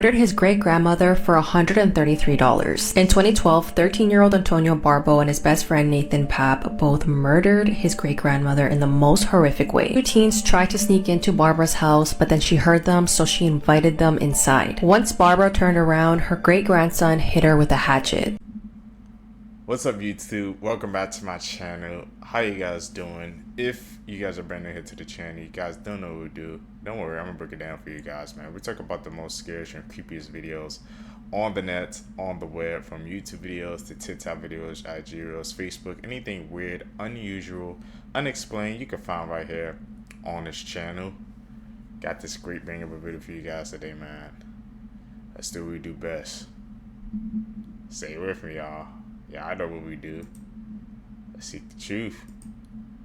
murdered his great-grandmother for $133. In 2012, 13-year-old Antonio Barbo and his best friend Nathan Papp both murdered his great-grandmother in the most horrific way. Two teens tried to sneak into Barbara's house, but then she heard them, so she invited them inside. Once Barbara turned around, her great-grandson hit her with a hatchet. What's up, YouTube? Welcome back to my channel. How you guys doing? If you guys are brand new here to the channel, you guys don't know what we do, don't worry, I'm gonna break it down for you guys, man. We talk about the most scariest and creepiest videos on the net, on the web, from YouTube videos to TikTok videos, IG reels, Facebook, anything weird, unusual, unexplained, you can find right here on this channel. Got this great banger of a video for you guys today, man. Let's do what we do best. Say it with me, y'all. Yeah, I know what we do. Let's seek the truth.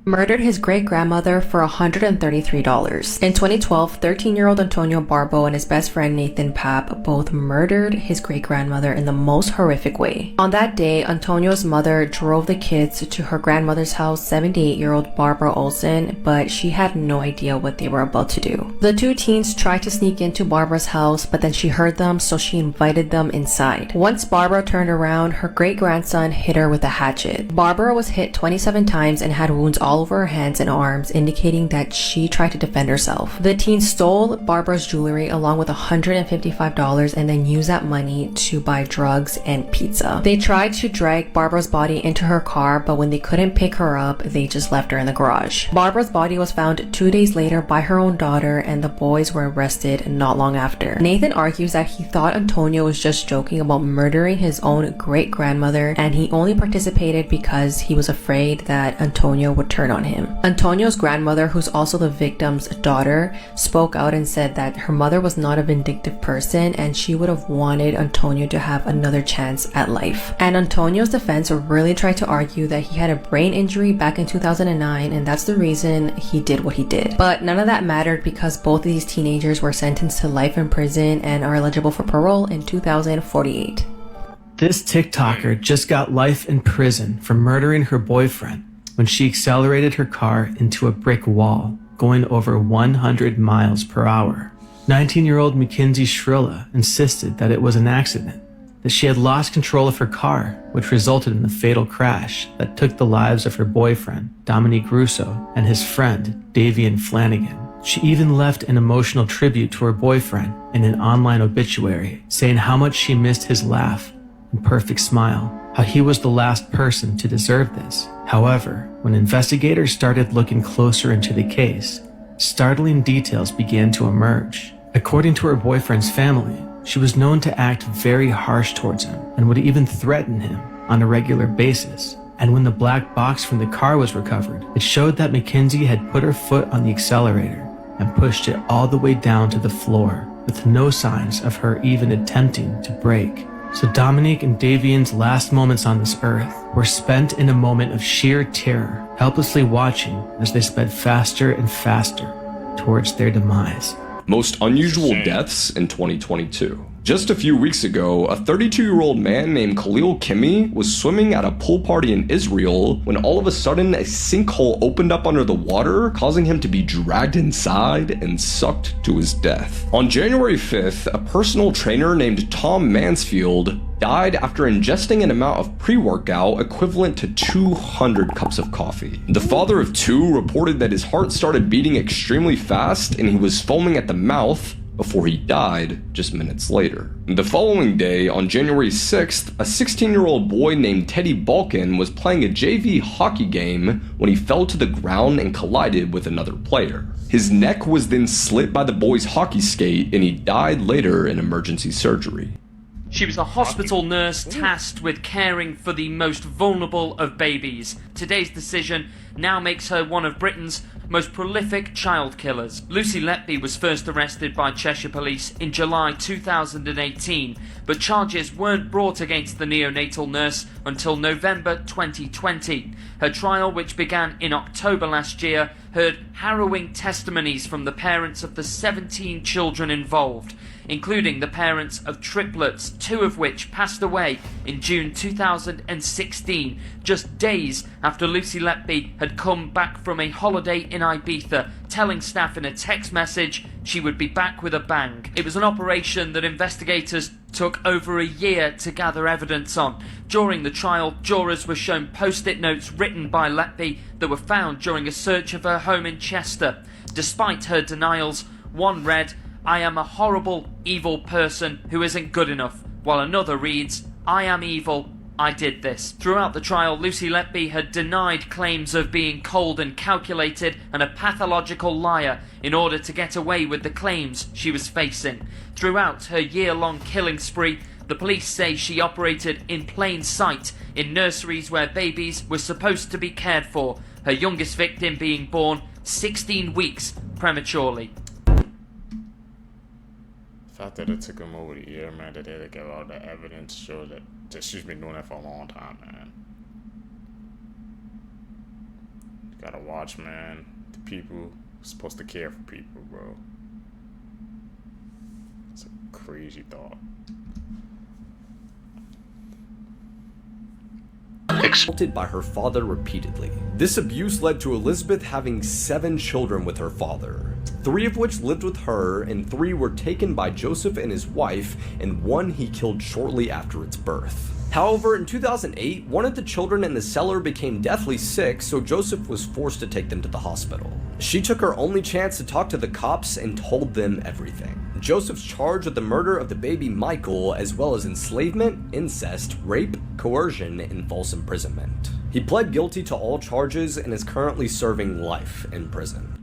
Murdered his great-grandmother for $133. In 2012, 13-year-old Antonio Barbo and his best friend Nathan Papp both murdered his great-grandmother in the most horrific way. On that day, Antonio's mother drove the kids to her grandmother's house, 78-year-old Barbara Olson, but she had no idea what they were about to do. The two teens tried to sneak into Barbara's house, but then she heard them, so she invited them inside. Once Barbara turned around, her great-grandson hit her with a hatchet. Barbara was hit 27 times and had wounds all over her hands and arms, indicating that she tried to defend herself. The teen stole Barbara's jewelry along with $155 and then used that money to buy drugs and pizza. They tried to drag Barbara's body into her car, but when they couldn't pick her up, they just left her in the garage. Barbara's body was found 2 days later by her own daughter, and the boys were arrested not long after. Nathan argues that he thought Antonio was just joking about murdering his own great-grandmother, and he only participated because he was afraid that Antonio would turn on him. Antonio's grandmother, who's also the victim's daughter, spoke out and said that her mother was not a vindictive person and she would have wanted Antonio to have another chance at life. And Antonio's defense really tried to argue that he had a brain injury back in 2009 and that's the reason he did what he did. But none of that mattered because both of these teenagers were sentenced to life in prison and are eligible for parole in 2048. This TikToker just got life in prison for murdering her boyfriend when she accelerated her car into a brick wall, going over 100 miles per hour. 19-year-old Mackenzie Shrilla insisted that it was an accident, that she had lost control of her car, which resulted in the fatal crash that took the lives of her boyfriend, Dominique Russo, and his friend, Davian Flanagan. She even left an emotional tribute to her boyfriend in an online obituary, saying how much she missed his laugh and perfect smile, how he was the last person to deserve this. However, when investigators started looking closer into the case, startling details began to emerge. According to her boyfriend's family, she was known to act very harsh towards him and would even threaten him on a regular basis. And when the black box from the car was recovered, it showed that Mackenzie had put her foot on the accelerator and pushed it all the way down to the floor, with no signs of her even attempting to brake. So Dominique and Davian's last moments on this earth were spent in a moment of sheer terror, helplessly watching as they sped faster and faster towards their demise. Most unusual deaths in 2022. Just a few weeks ago, a 32-year-old man named Khalil Kimi was swimming at a pool party in Israel when all of a sudden a sinkhole opened up under the water, causing him to be dragged inside and sucked to his death. On January 5th, a personal trainer named Tom Mansfield died after ingesting an amount of pre-workout equivalent to 200 cups of coffee. The father of two reported that his heart started beating extremely fast and he was foaming at the mouth before he died just minutes later. The following day, on January 6th, a 16-year-old boy named Teddy Balkin was playing a JV hockey game when he fell to the ground and collided with another player. His neck was then slit by the boy's hockey skate and he died later in emergency surgery. She was a hospital nurse tasked with caring for the most vulnerable of babies. Today's decision now makes her one of Britain's most prolific child killers. Lucy Letby was first arrested by Cheshire Police in July 2018, but charges weren't brought against the neonatal nurse until November 2020. Her trial, which began in October last year, heard harrowing testimonies from the parents of the 17 children involved, including the parents of triplets, 2 of which passed away in June 2016, just days after Lucy Letby had come back from a holiday in Ibiza, telling staff in a text message she would be back with a bang. It was an operation that investigators took over a year to gather evidence on. During the trial, jurors were shown post-it notes written by Letby that were found during a search of her home in Chester. Despite her denials, one read, "I am a horrible, evil person who isn't good enough," while another reads, "I am evil, I did this." Throughout the trial, Lucy Letby had denied claims of being cold and calculated and a pathological liar in order to get away with the claims she was facing. Throughout her year-long killing spree, the police say she operated in plain sight in nurseries where babies were supposed to be cared for, her youngest victim being born 16 weeks prematurely. The fact that it took him over the year, man, that they had to get all the evidence show that she's been doing that for a long time, man. You gotta watch, man. The people supposed to care for people, bro. It's a crazy thought. Assaulted by her father repeatedly. This abuse led to Elizabeth having 7 children with her father, 3 of which lived with her and 3 were taken by Joseph and his wife, and 1 he killed shortly after its birth. However, in 2008, one of the children in the cellar became deathly sick, so Joseph was forced to take them to the hospital. She took her only chance to talk to the cops and told them everything. Joseph's charged with the murder of the baby Michael, as well as enslavement, incest, rape, coercion, and false imprisonment. He pled guilty to all charges and is currently serving life in prison.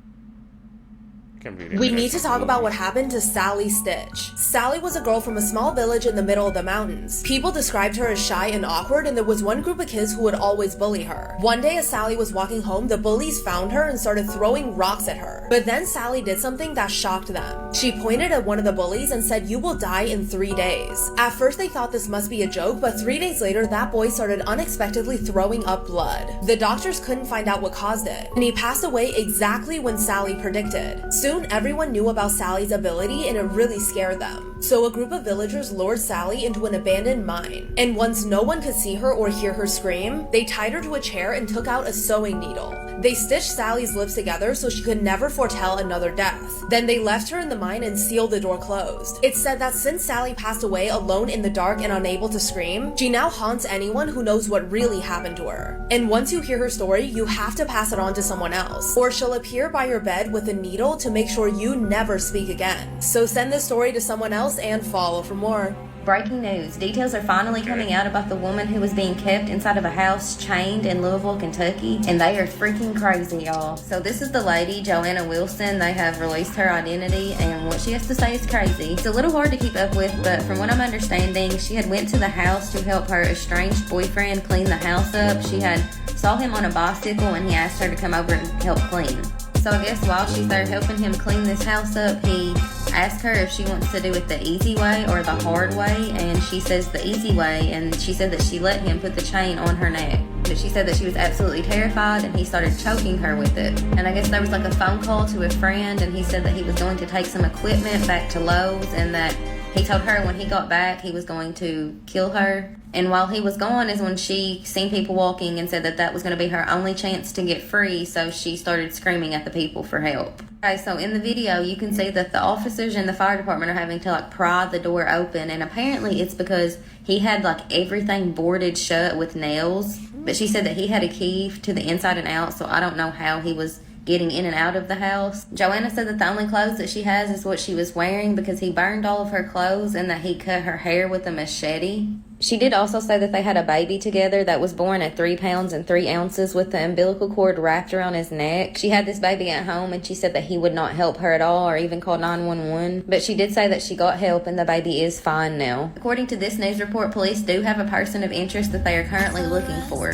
We need to talk about what happened to Sally Stitch. Sally was a girl from a small village in the middle of the mountains. People described her as shy and awkward, and there was one group of kids who would always bully her. One day as Sally was walking home, the bullies found her and started throwing rocks at her. But then Sally did something that shocked them. She pointed at one of the bullies and said, "You will die in 3 days." At first they thought this must be a joke, but 3 days later that boy started unexpectedly throwing up blood. The doctors couldn't find out what caused it, and he passed away exactly when Sally predicted. Soon everyone knew about Sally's ability and it really scared them. So a group of villagers lured Sally into an abandoned mine, and once no one could see her or hear her scream, they tied her to a chair and took out a sewing needle. They stitched Sally's lips together so she could never foretell another death. Then they left her in the mine and sealed the door closed. It's said that since Sally passed away alone in the dark and unable to scream, she now haunts anyone who knows what really happened to her. And once you hear her story, you have to pass it on to someone else, or she'll appear by your bed with a needle to make sure you never speak again. So send this story to someone else and follow for more. Breaking news. Details are finally coming out about the woman who was being kept inside of a house chained in Louisville, Kentucky. And they are freaking crazy, y'all. So this is the lady, Joanna Wilson. They have released her identity, and what she has to say is crazy. It's a little hard to keep up with, but from what I'm understanding, she had went to the house to help her estranged boyfriend clean the house up. She had saw him on a bicycle and he asked her to come over and help clean. So I guess while she's there helping him clean this house up, he asked her if she wants to do it the easy way or the hard way, and she says the easy way, and she said that she let him put the chain on her neck. But she said that she was absolutely terrified, and he started choking her with it. And I guess there was like a phone call to a friend, and he said that he was going to take some equipment back to Lowe's, and that he told her when he got back he was going to kill her. And while he was gone is when she seen people walking and said that that was going to be her only chance to get free, so she started screaming at the people for help. Okay, so in the video you can see that the officers in the fire department are having to like pry the door open, and apparently it's because he had like everything boarded shut with nails. But she said that he had a key to the inside and out, so I don't know how he was getting in and out of the house. Joanna said that the only clothes that she has is what she was wearing because he burned all of her clothes and that he cut her hair with a machete. She did also say that they had a baby together that was born at 3 pounds and 3 ounces with the umbilical cord wrapped around his neck. She had this baby at home and she said that he would not help her at all or even call 911. But she did say that she got help and the baby is fine now. According to this news report, police do have a person of interest that they are currently looking for.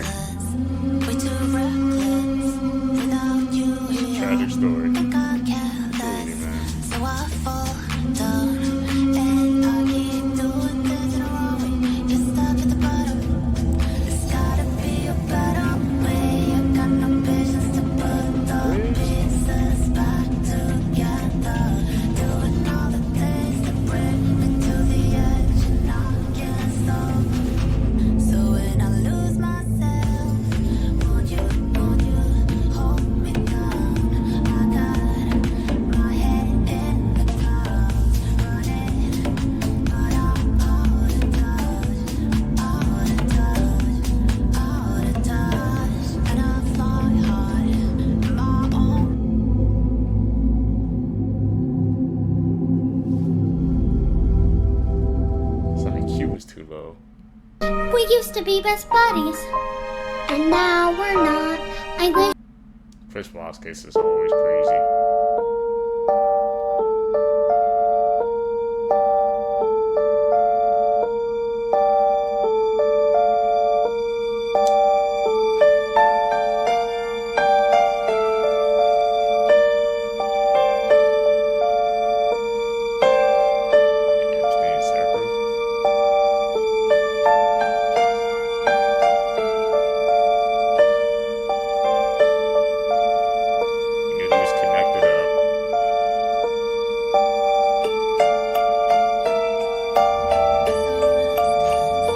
Tragic story. was too low. We used to be best buddies, and now we're not. I wish. Fritzl's case is always crazy.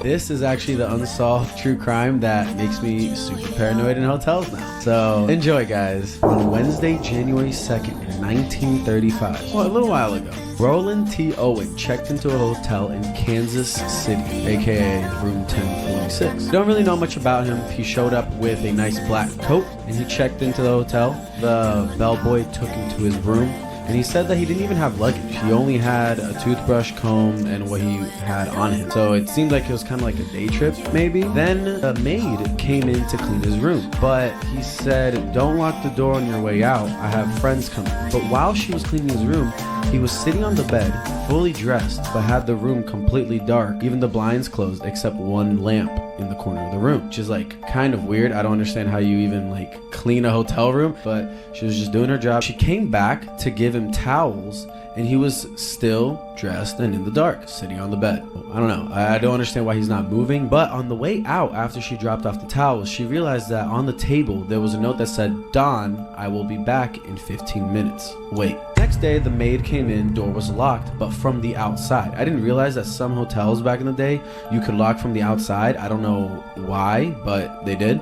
This is actually the unsolved true crime that makes me super paranoid in hotels now. So enjoy, guys. On Wednesday, January 2nd, in 1935, well, a little while ago, Roland T. Owen checked into a hotel in Kansas City, aka room 1046. Don't really know much about him. He showed up with a nice black coat and he checked into the hotel. The bellboy took him to his room. And he said that he didn't even have luggage. He only had a toothbrush, comb, and what he had on him. So it seemed like it was kind of like a day trip, maybe. Then a maid came in to clean his room. But he said, don't lock the door on your way out. I have friends coming. But while she was cleaning his room, he was sitting on the bed, fully dressed, but had the room completely dark. Even the blinds closed, except one lamp in the corner of the room, which is like kind of weird. I don't understand how you even like clean a hotel room, but she was just doing her job. She came back to give him towels and he was still dressed and in the dark, sitting on the bed. I don't know. I don't understand why he's not moving. But on the way out, after she dropped off the towels, she realized that on the table there was a note that said, Don, I will be back in 15 minutes. Wait. Next day, the maid came in, door was locked, but from the outside. I didn't realize that some hotels back in the day, you could lock from the outside. I don't know why, but they did.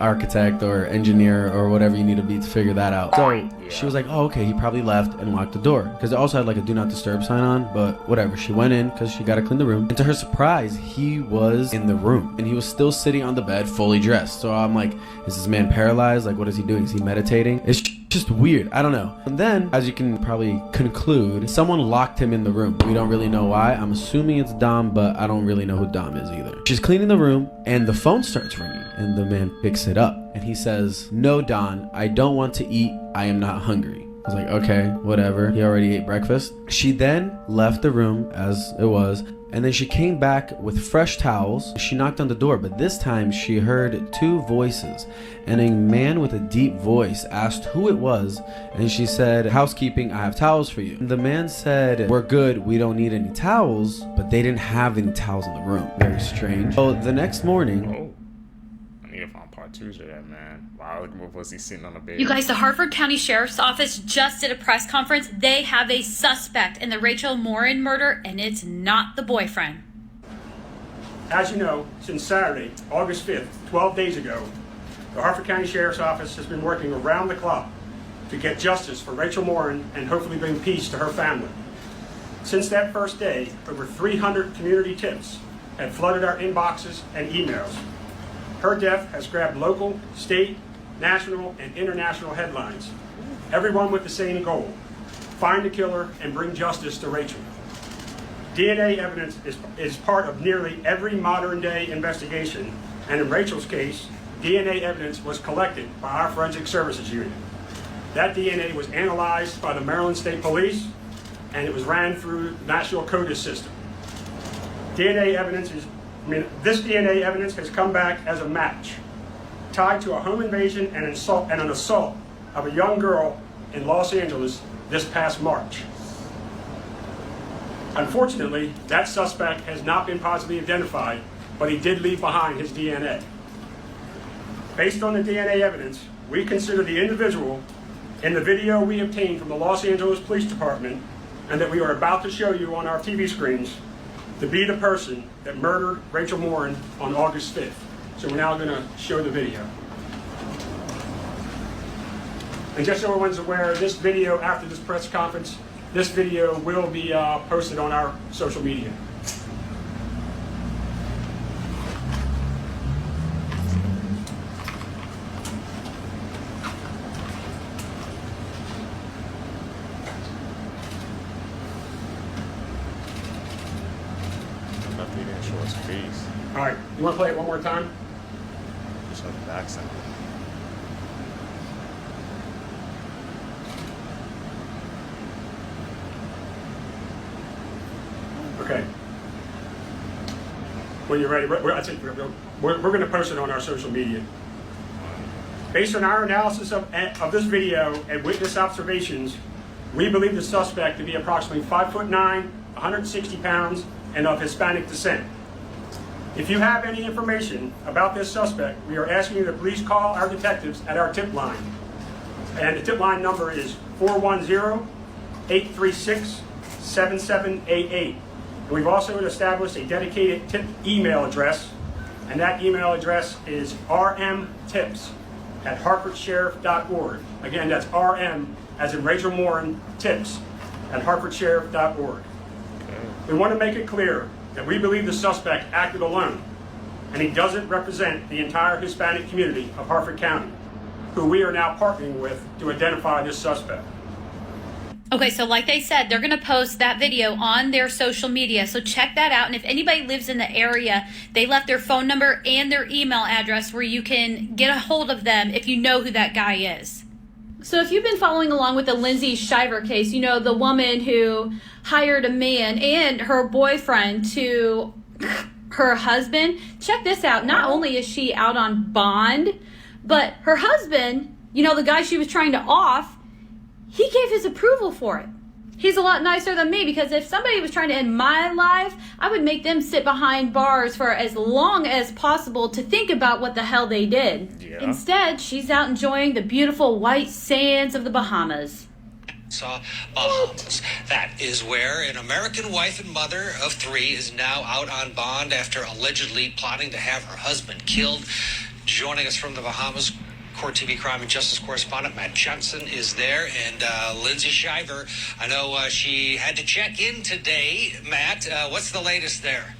Architect or engineer or whatever you need to be to figure that out. So she was like, oh, okay, he probably left and locked the door. Because it also had like a do not disturb sign on, but whatever. She went in because she got to clean the room. And to her surprise, he was in the room and he was still sitting on the bed fully dressed. So I'm like, is this man paralyzed? Like, what is he doing? Is he meditating? It's just weird. I don't know. And then, as you can probably conclude, someone locked him in the room. We don't really know why. I'm assuming it's Dom, but I don't really know who Dom is either. She's cleaning the room and the phone starts ringing and the man picks it up and he says, no, Don, I don't want to eat. I am not hungry. I was like, okay, whatever. He already ate breakfast. She then left the room as it was. And then she came back with fresh towels. She knocked on the door, but this time she heard two voices. And a man with a deep voice asked who it was. And she said, housekeeping, I have towels for you. And the man said, we're good, we don't need any towels. But they didn't have any towels in the room. Very strange. So the next morning... I need to find part 2 of that, man. Wow, look what was he sitting on the bed. You guys, the Hartford County Sheriff's Office just did a press conference. They have a suspect in the Rachel Morin murder, and it's not the boyfriend. As you know, since Saturday, August 5th, 12 days ago, the Hartford County Sheriff's Office has been working around the clock to get justice for Rachel Morin and hopefully bring peace to her family. Since that first day, over 300 community tips have flooded our inboxes and emails. Her death has grabbed local, state, national, and international headlines, everyone with the same goal: find the killer and bring justice to Rachel. DNA evidence is part of nearly every modern-day investigation, and in Rachel's case, DNA evidence was collected by our Forensic Services Unit. That DNA was analyzed by the Maryland State Police, and it was ran through the National CODIS system. This DNA evidence has come back as a match, tied to a home invasion and an assault of a young girl in Los Angeles this past March. Unfortunately, that suspect has not been positively identified, but he did leave behind his DNA. Based on the DNA evidence, we consider the individual in the video we obtained from the Los Angeles Police Department and that we are about to show you on our TV screens to be the person that murdered Rachel Morin on August 5th. So we're now going to show the video. And just so everyone's aware, this video, after this press conference, this video will be posted on our social media. Thought they didn't show his face. All right, you want to play it one more time? Just on the backside. Okay. When you're ready, we're going to post it on our social media. Based on our analysis of this video and witness observations, we believe the suspect to be approximately 5'9", 160 pounds, and of Hispanic descent. If you have any information about this suspect, we are asking you to please call our detectives at our tip line. And the tip line number is 410-836-7788. And we've also established a dedicated tip email address, and that email address is rmtips@hartfordsheriff.org. Again, that's RM as in Rachel Morin, tips @hartfordsheriff.org. We want to make it clear that we believe the suspect acted alone, and he doesn't represent the entire Hispanic community of Hartford County, who we are now partnering with to identify this suspect. Okay, so like they said, they're going to post that video on their social media, so check that out. And if anybody lives in the area, they left their phone number and their email address where you can get a hold of them if you know who that guy is. So if you've been following along with the Lindsay Shiver case, you know, the woman who hired a man and her boyfriend to her husband, check this out. Not only is she out on bond, but her husband, you know, the guy she was trying to off, he gave his approval for it. He's a lot nicer than me, because if somebody was trying to end my life, I would make them sit behind bars for as long as possible to think about what the hell they did. Yeah. Instead, she's out enjoying the beautiful white sands of the Bahamas. Bahamas. That is where an American wife and mother of 3 is now out on bond after allegedly plotting to have her husband killed. Joining us from the Bahamas, Court TV crime and justice correspondent Matt Johnson is there, and Lindsay Shiver. I know she had to check in today. Matt, what's the latest there?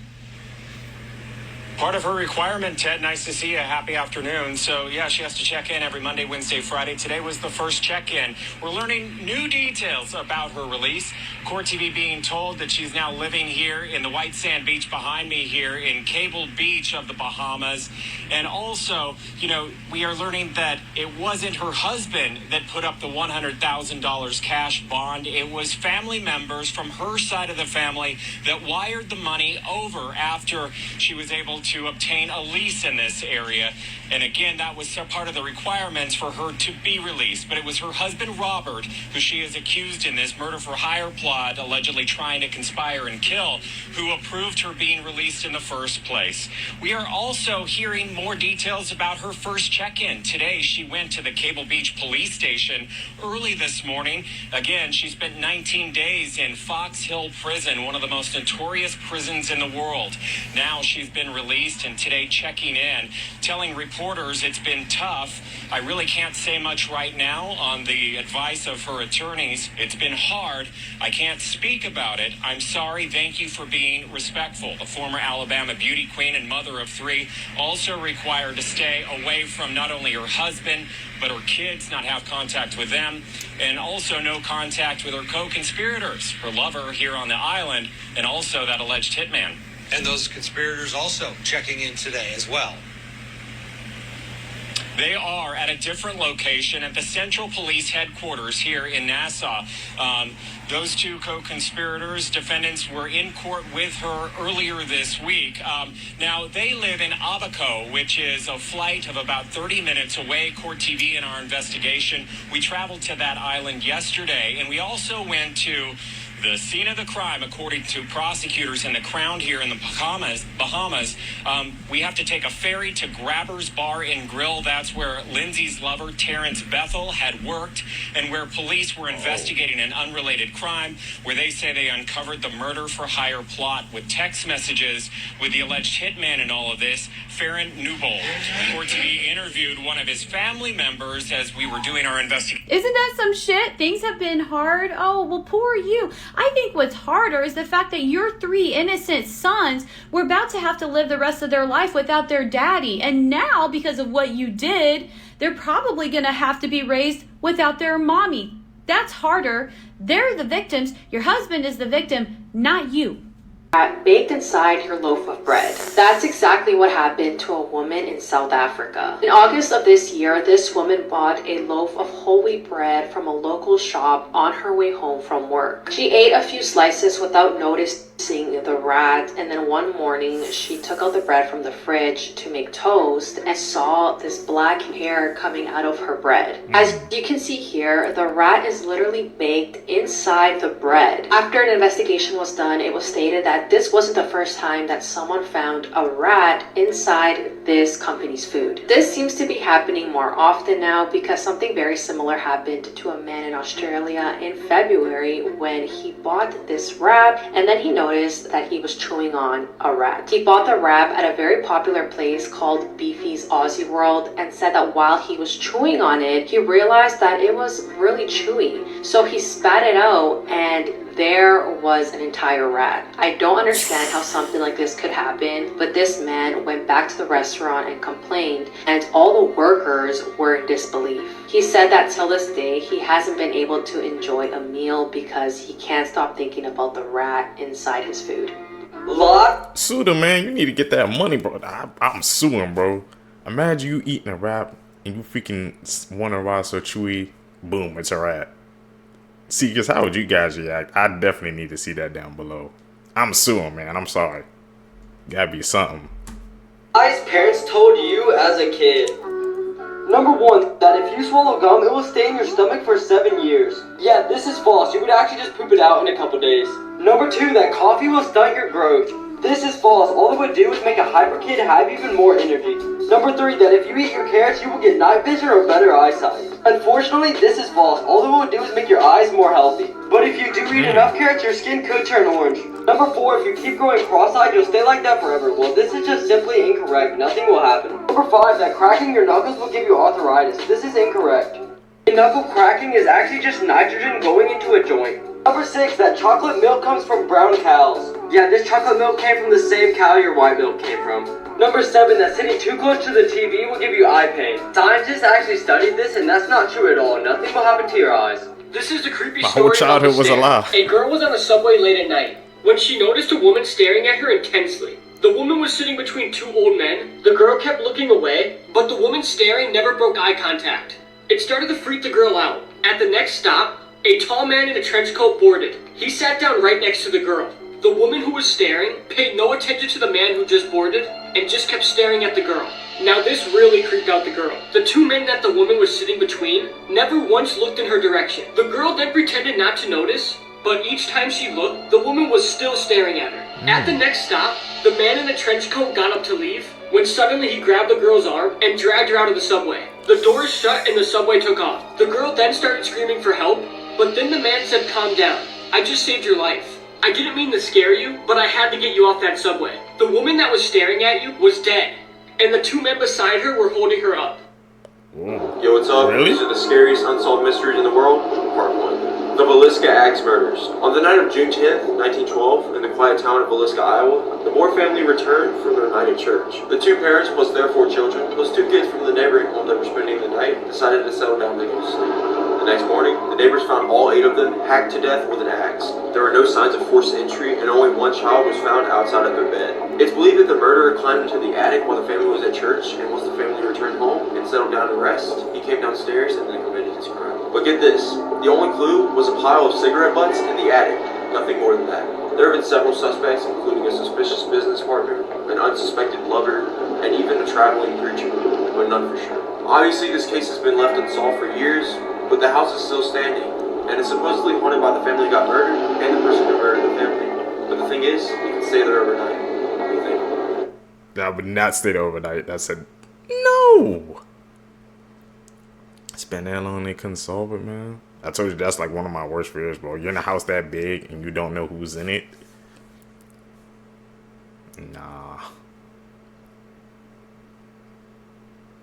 Part of her requirement, Ted. Nice to see you. Happy afternoon. So, yeah, she has to check in every Monday, Wednesday, Friday. Today was the first check-in. We're learning new details about her release. Court TV being told that she's now living here in the white sand beach behind me here in Cable Beach of the Bahamas. And also, you know, we are learning that it wasn't her husband that put up the $100,000 cash bond. It was family members from her side of the family that wired the money over after she was able to obtain a lease in this area. And again, that was part of the requirements for her to be released. But it was her husband, Robert, who she is accused in this murder for hire plot, allegedly trying to conspire and kill, who approved her being released in the first place. We are also hearing more details about her first check-in. Today, she went to the Cable Beach police station early this morning. Again, she spent 19 days in Fox Hill Prison, one of the most notorious prisons in the world. Now she's been released, and today checking in, telling reporters it's been tough. I really can't say much right now on the advice of her attorneys. It's been hard. I can't speak about it. I'm sorry. Thank you for being respectful. The former Alabama beauty queen and mother of 3 also required to stay away from not only her husband, but her kids, not have contact with them, and also no contact with her co-conspirators, her lover here on the island, and also that alleged hitman. And those conspirators also checking in today as well. They are at a different location at the Central Police Headquarters here in Nassau. Those 2 co-conspirators, defendants, were in court with her earlier this week. Now, they live in Abaco, which is a flight of about 30 minutes away. Court TV in our investigation, we traveled to that island yesterday, and we also went to the scene of the crime, according to prosecutors in the Crown here in the Bahamas. We have to take a ferry to Grabber's Bar and Grill. That's where Lindsay's lover, Terrence Bethel, had worked, and where police were investigating an unrelated crime, where they say they uncovered the murder for hire plot with text messages with the alleged hitman in all of this, Farron Newbold. Court TV interviewed one of his family members as we were doing our investigation. Isn't that some shit? Things have been hard. Oh, well, poor you. I think what's harder is the fact that your 3 innocent sons were about to have to live the rest of their life without their daddy. And now, because of what you did, they're probably going to have to be raised without their mommy. That's harder. They're the victims. Your husband is the victim, not you. baked inside your loaf of bread. That's exactly what happened to a woman in South Africa. In August of this year, this woman bought a loaf of whole wheat bread from a local shop on her way home from work. She ate a few slices without noticing the rat, and then one morning she took out the bread from the fridge to make toast and saw this black hair coming out of her bread. As you can see here, the rat is literally baked inside the bread. After an investigation was done, it was stated that this wasn't the first time that someone found a rat inside this company's food. This seems to be happening more often now because something very similar happened to a man in Australia in February when he bought this wrap and then he noticed that he was chewing on a rat. He bought the wrap at a very popular place called Beefy's Aussie World and said that while he was chewing on it, he realized that it was really chewy. So he spat it out and there was an entire rat. I don't understand how something like this could happen, but this man went back to the restaurant and complained, and all the workers were in disbelief. He said that till this day, he hasn't been able to enjoy a meal because he can't stop thinking about the rat inside his food. Sue them, man. You need to get that money, bro. I'm suing, bro. Imagine you eating a rat and you freaking wonder why it's so chewy. Boom, it's a rat. See, because how would you guys react? I definitely need to see that down below. I'm suing, man. I'm sorry. Gotta be something. Guys, parents told you as a kid. Number 1, that if you swallow gum, it will stay in your stomach for 7 years. Yeah, this is false. You would actually just poop it out in a couple days. Number 2, that coffee will stunt your growth. This is false. All it would do is make a hyper kid have even more energy. Number 3, that if you eat your carrots, you will get night vision or better eyesight. Unfortunately, this is false. All it will do is make your eyes more healthy. But if you do eat enough carrots, your skin could turn orange. Number 4, if you keep growing cross-eyed, you'll stay like that forever. Well, this is just simply incorrect. Nothing will happen. Number 5, that cracking your knuckles will give you arthritis. This is incorrect. Knuckle cracking is actually just nitrogen going into a joint. Number 6, that chocolate milk comes from brown cows. Yeah, this chocolate milk came from the same cow your white milk came from. Number 7, that sitting too close to the TV will give you eye pain. Scientists actually studied this and that's not true at all. Nothing will happen to your eyes. This is the creepy My story whole childhood about was a lie. A girl was on the subway late at night when she noticed a woman staring at her intensely. The woman was sitting between 2 old men. The girl kept looking away, but the woman staring never broke eye contact. It started to freak the girl out. At the next stop, a tall man in a trench coat boarded. He sat down right next to the girl. The woman who was staring paid no attention to the man who just boarded and just kept staring at the girl. Now this really creeped out the girl. The 2 men that the woman was sitting between never once looked in her direction. The girl then pretended not to notice, but each time she looked, the woman was still staring at her. At the next stop, the man in the trench coat got up to leave when suddenly he grabbed the girl's arm and dragged her out of the subway. The doors shut and the subway took off. The girl then started screaming for help, but then the man said, "Calm down. I just saved your life. I didn't mean to scare you, but I had to get you off that subway." The woman that was staring at you was dead, and the 2 men beside her were holding her up. Whoa. Yo, what's up? Really? These are the scariest unsolved mysteries in the world, part 1. The Villisca Axe murders. On the night of June 10th, 1912, in the quiet town of Villisca, Iowa, the Moore family returned from their night at church. The 2 parents plus their 4 children, plus 2 kids from the neighboring home that were spending the night, decided to settle down and go to sleep. The next morning, the neighbors found all 8 of them hacked to death with an axe. There were no signs of forced entry, and only 1 child was found outside of their bed. It's believed that the murderer climbed into the attic while the family was at church, and once the family returned home and settled down to rest, he came downstairs and then committed his crime. But get this, the only clue was a pile of cigarette butts in the attic, nothing more than that. There have been several suspects, including a suspicious business partner, an unsuspected lover, and even a traveling preacher, but none for sure. Obviously, this case has been left unsolved for years, but the house is still standing, and it's supposedly haunted by the family who got murdered and the person who murdered the family. But the thing is, you can stay there overnight. What do you think? I would not stay there overnight. I said, no. It's been that long they couldn't solve it, man. I told you that's like one of my worst fears, bro. You're in a house that big and you don't know who's in it. Nah.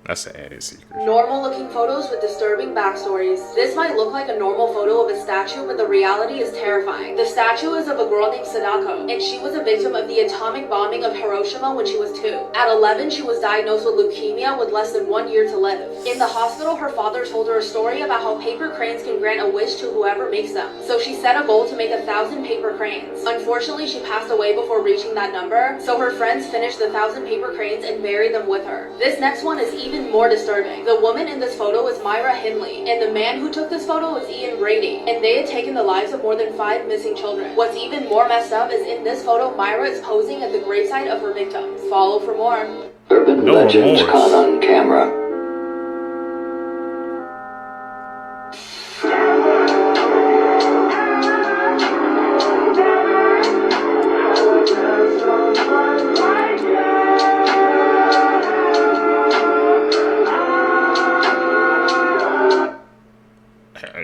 That's an added secret. Normal looking photos with disturbing backstories. This might look like a normal photo of a statue, but the reality is terrifying. The statue is of a girl named Sadako, and she was a victim of the atomic bombing of Hiroshima when she was 2. At 11, she was diagnosed with leukemia with less than 1 year to live. In the hospital, her father told her a story about how paper cranes can grant a wish to whoever makes them. So she set a goal to make 1,000 paper cranes. Unfortunately, she passed away before reaching that number, so her friends finished the 1,000 paper cranes and buried them with her. This next one is even more disturbing. The woman in this photo is Myra Hindley, and the man who took this photo is Ian Brady, and they had taken the lives of more than 5 missing children. What's even more messed up is in this photo, Myra is posing at the gravesite of her victims. Follow for more. Urban legends caught on camera.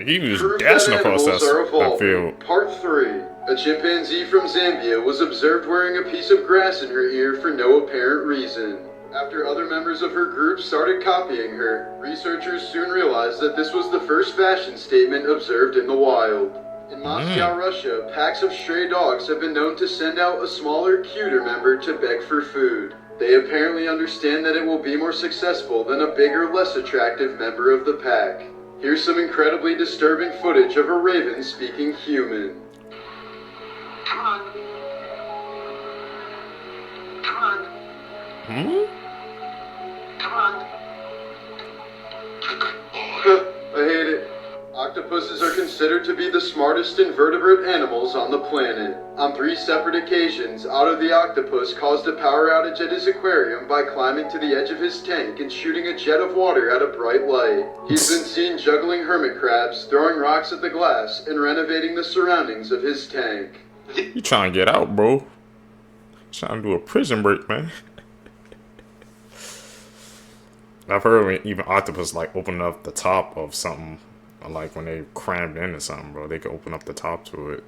He was dashing across that field. Part 3. A chimpanzee from Zambia was observed wearing a piece of grass in her ear for no apparent reason. After other members of her group started copying her, researchers soon realized that this was the first fashion statement observed in the wild. In Moscow, Russia, packs of stray dogs have been known to send out a smaller, cuter member to beg for food. They apparently understand that it will be more successful than a bigger, less attractive member of the pack. Here's some incredibly disturbing footage of a raven speaking human. Come on. Come on. Come on. I hate it. Octopuses are considered to be the smartest invertebrate animals on the planet. On 3 separate occasions, Otto the octopus caused a power outage at his aquarium by climbing to the edge of his tank and shooting a jet of water at a bright light. He's been seen juggling hermit crabs, throwing rocks at the glass, and renovating the surroundings of his tank. You trying to get out, bro? Trying to do a prison break, man. I've heard when even octopus like open up the top of something. Like when they crammed into something, bro, they can open up the top to it.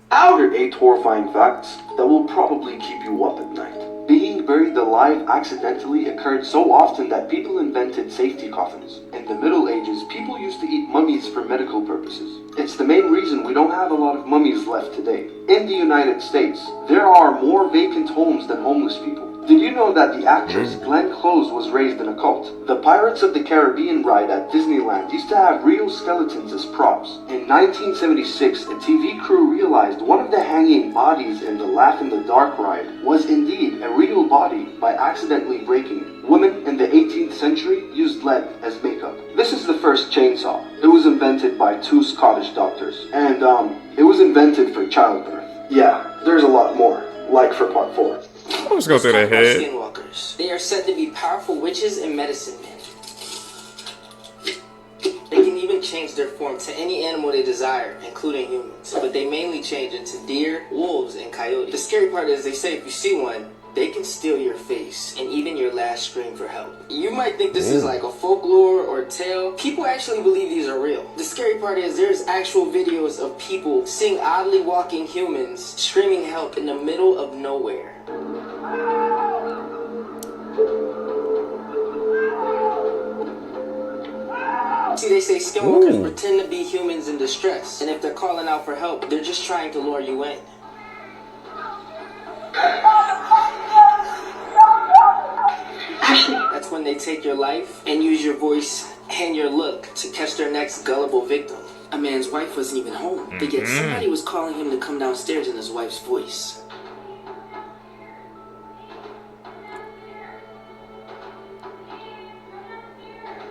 Out are 8 horrifying facts that will probably keep you up at night. Being buried alive accidentally occurred so often that people invented safety coffins. In the Middle Ages, people used to eat mummies for medical purposes. It's the main reason we don't have a lot of mummies left today. In the United States, there are more vacant homes than homeless people. Did you know that the actress Glenn Close was raised in a cult? The Pirates of the Caribbean ride at Disneyland used to have real skeletons as props. In 1976, a TV crew realized one of the hanging bodies in the Laugh in the Dark ride was indeed a real body by accidentally breaking it. Women in the 18th century used lead as makeup. This is the first chainsaw. It was invented by 2 Scottish doctors. And, it was invented for childbirth. Yeah, there's a lot more. Like for part 4. Let's go through their head. Skinwalkers. They are said to be powerful witches and medicine men. They can even change their form to any animal they desire, including humans. But they mainly change into deer, wolves, and coyotes. The scary part is they say if you see one, they can steal your face and even your last scream for help. You might think this is like a folklore or a tale. People actually believe these are real. The scary part is there's actual videos of people seeing oddly walking humans screaming help in the middle of nowhere. See, they say skinwalkers pretend to be humans in distress, and if they're calling out for help, they're just trying to lure you in. That's when they take your life and use your voice and your look to catch their next gullible victim. A man's wife wasn't even home, but yet somebody was calling him to come downstairs in his wife's voice.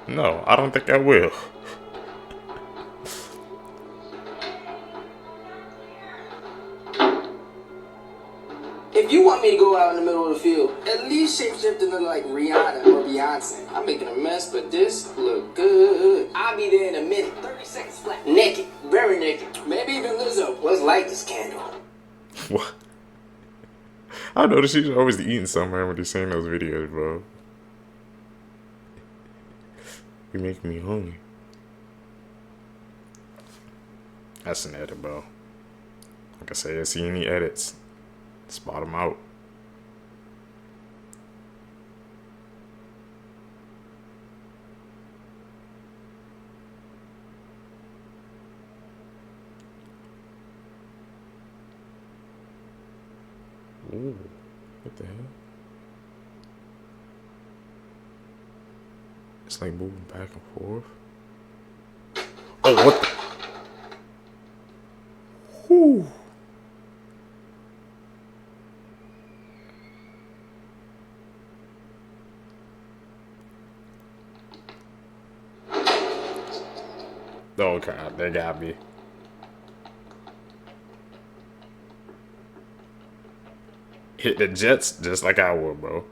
No, I don't think I will. If you want me to go out in the middle of the field, at least shapeshift and look like Rihanna or Beyonce. I'm making a mess, but this look good. I'll be there in a minute. 30 seconds flat. Naked. Very naked. Maybe even Lizzo. Let's light this candle. What? I noticed she's always eating somewhere when she's saying those videos, bro. You make me hungry. That's an edit, bro. Like I said, see any edits, spot them out. What the hell? It's like moving back and forth. Oh, what the? Whew. Oh, God, they got me. Hit the jets just like I would, bro.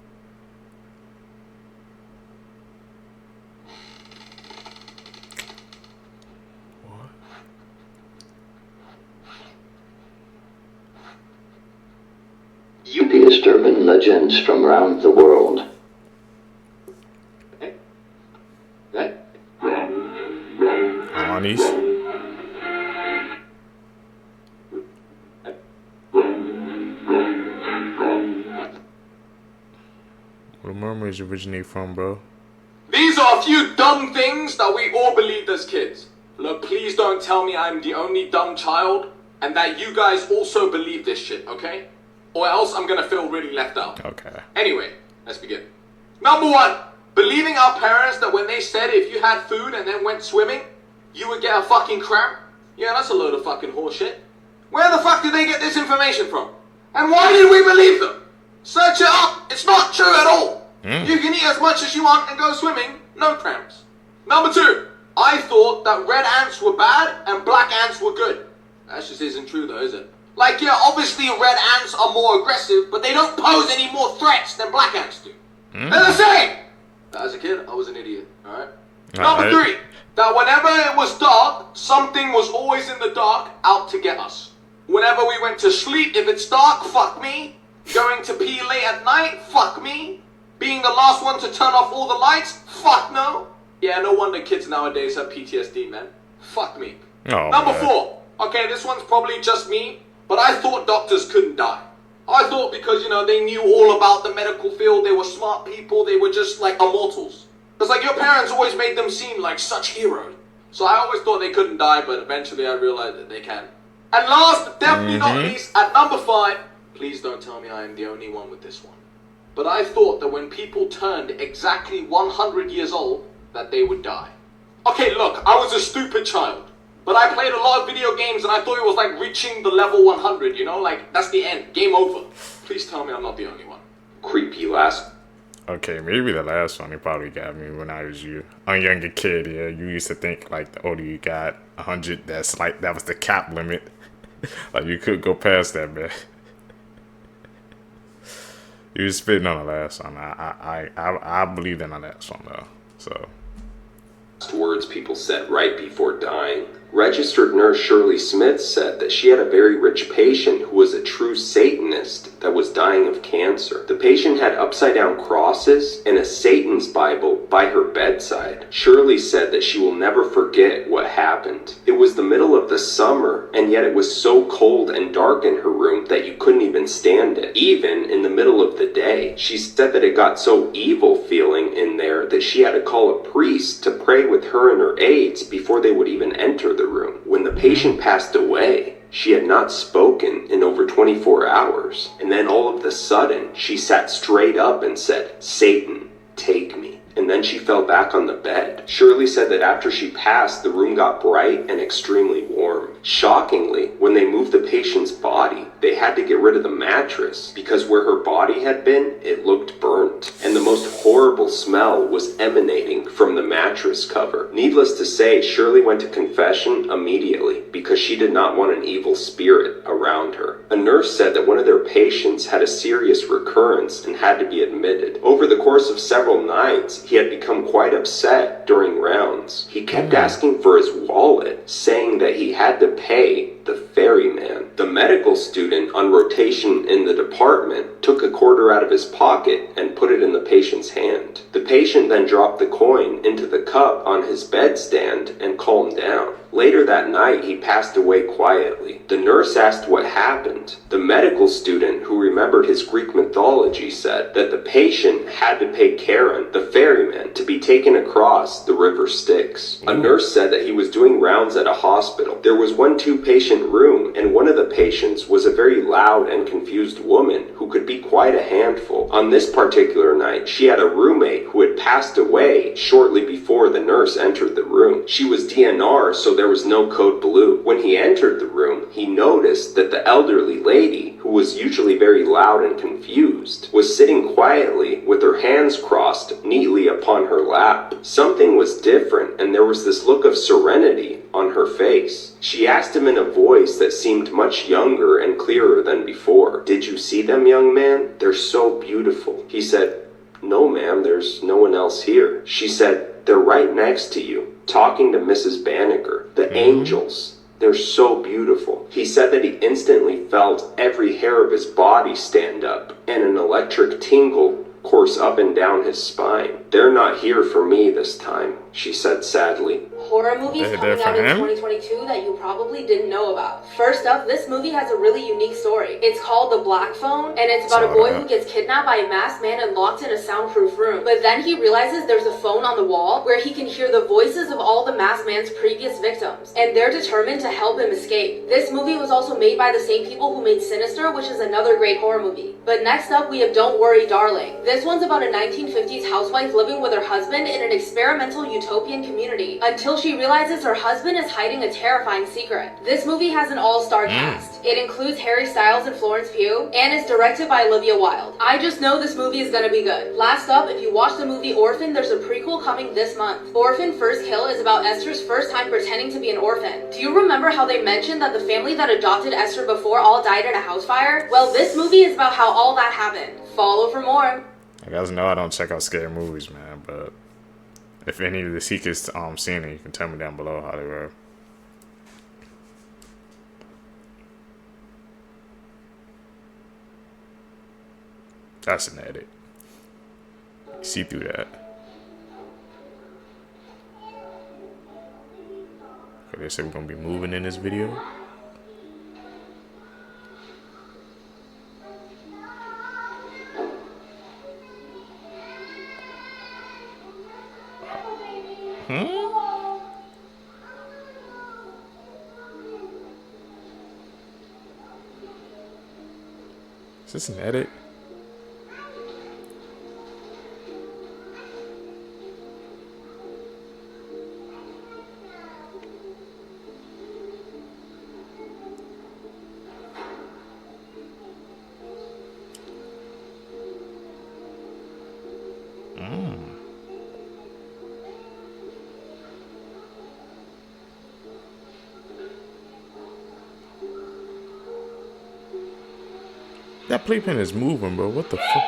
What? You be disturbing legends from around the world. Honest. Where the mermaids originate from, bro? These are a few dumb things that we all believed as kids. Look, please don't tell me I'm the only dumb child and that you guys also believe this shit, okay? Or else I'm gonna feel really left out. Okay. Anyway, let's begin. Number one, believing our parents that when they said if you had food and then went swimming, you would get a fucking cramp? Yeah, that's a load of fucking horseshit. Where the fuck did they get this information from? And why did we believe them? Search it up, it's not true at all. You can eat as much as you want and go swimming, no cramps. Number two, I thought that red ants were bad and black ants were good. That just isn't true though, is it? Like, yeah, obviously red ants are more aggressive, but they don't pose any more threats than black ants do. They're the same! As a kid, I was an idiot, alright? Number three, that whenever it was dark, something was always in the dark out to get us. Whenever we went to sleep, if it's dark, fuck me. Going to pee late at night, fuck me. Being the last one to turn off all the lights, fuck no. Yeah, no wonder kids nowadays have PTSD, man. Fuck me. Oh, Number four, okay, this one's probably just me, but I thought doctors couldn't die. I thought because, you know, they knew all about the medical field, they were smart people, they were just like immortals. It's like your parents always made them seem like such heroes. So I always thought they couldn't die, but eventually I realized that they can. And last, but definitely not least, at number 5, please don't tell me I am the only one with this one. But I thought that when people turned exactly 100 years old, that they would die. Okay, look, I was a stupid child. But I played a lot of video games and I thought it was like reaching the level 100, you know? Like, that's the end. Game over. Please tell me I'm not the only one. Creepy last. Okay, maybe the last one, it probably got me when I was a younger kid, yeah. You used to think, like, the older you got, 100, that's like, that was the cap limit. Like, you could go past that, man. You was spitting on the last one. I believed in the last one, though, so. Words people said right before dying. Registered nurse Shirley Smith said that she had a very rich patient who was a true Satanist that was dying of cancer. The patient had upside-down crosses and a Satan's Bible by her bedside. Shirley said that she will never forget what happened. It was the middle of the summer, and yet it was so cold and dark in her room that you couldn't even stand it, even in the middle of the day. She said that it got so evil feeling in there that she had to call a priest to pray with her and her aides before they would even enter the room. When the patient passed away, she had not spoken in over 24 hours. And then all of a sudden, she sat straight up and said, "Satan, take me." And then she fell back on the bed. Shirley said that after she passed, the room got bright and extremely warm. Shockingly, when they moved the patient's body, they had to get rid of the mattress because where her body had been, it looked burnt. And the most horrible smell was emanating from the mattress cover. Needless to say, Shirley went to confession immediately because she did not want an evil spirit around her. A nurse said that one of their patients had a serious recurrence and had to be admitted. Over the course of several nights, he had become quite upset during rounds. He kept asking for his wallet, saying that he had to pay the ferryman. The medical student on rotation in the department took a quarter out of his pocket and put it in the patient's hand. The patient then dropped the coin into the cup on his bedstand and calmed down. Later that night, he passed away quietly. The nurse asked what happened. The medical student, who remembered his Greek mythology, said that the patient had to pay Charon, the ferryman, to be taken across the river Styx. A nurse said that he was doing rounds at a hospital. There was one 2-patient patient room, and one of the patients was a very loud and confused woman who could be quite a handful. On this particular night, she had a roommate who had passed away shortly before the nurse entered the room. She was DNR, so there was no code blue. When he entered the room, he noticed that the elderly lady, who was usually very loud and confused, was sitting quietly with her hands crossed neatly upon her lap. Something was different, and there was this look of serenity on her face. She asked him in a voice that seemed much younger and clearer than before, "Did you see them, young man? They're so beautiful." He said, "No, ma'am, there's no one else here." She said, "They're right next to you, talking to Mrs. Banneker. The angels. They're so beautiful." He said that he instantly felt every hair of his body stand up, and an electric tingle course up and down his spine. "They're not here for me this time," she said sadly. Horror movies They're coming there out for in him? 2022 that you probably didn't know about. First up, this movie has a really unique story. It's called The Black Phone, and it's about a boy who gets kidnapped by a masked man and locked in a soundproof room. But then he realizes there's a phone on the wall where he can hear the voices of all the masked man's previous victims, and they're determined to help him escape. This movie was also made by the same people who made Sinister, which is another great horror movie. But next up, we have Don't Worry, Darling. This one's about a 1950s housewife living with her husband in an experimental utopian community until she realizes her husband is hiding a terrifying secret. This movie has an all-star cast. It includes Harry Styles and Florence Pugh, and is directed by Olivia Wilde. I just know this movie is gonna be good. Last up, if you watch the movie Orphan, there's a prequel coming this month. Orphan First Kill is about Esther's first time pretending to be an orphan. Do you remember how they mentioned that the family that adopted Esther before all died in a house fire? Well, this movie is about how all that happened. Follow for more. You guys know I don't check out scary movies, man, but if any of the seekers seen it, you can tell me down below how they were. That's an edit. You see through that. Okay, they said we're gonna be moving in this video. Is this an edit? That playpen is moving, bro. What the fuck?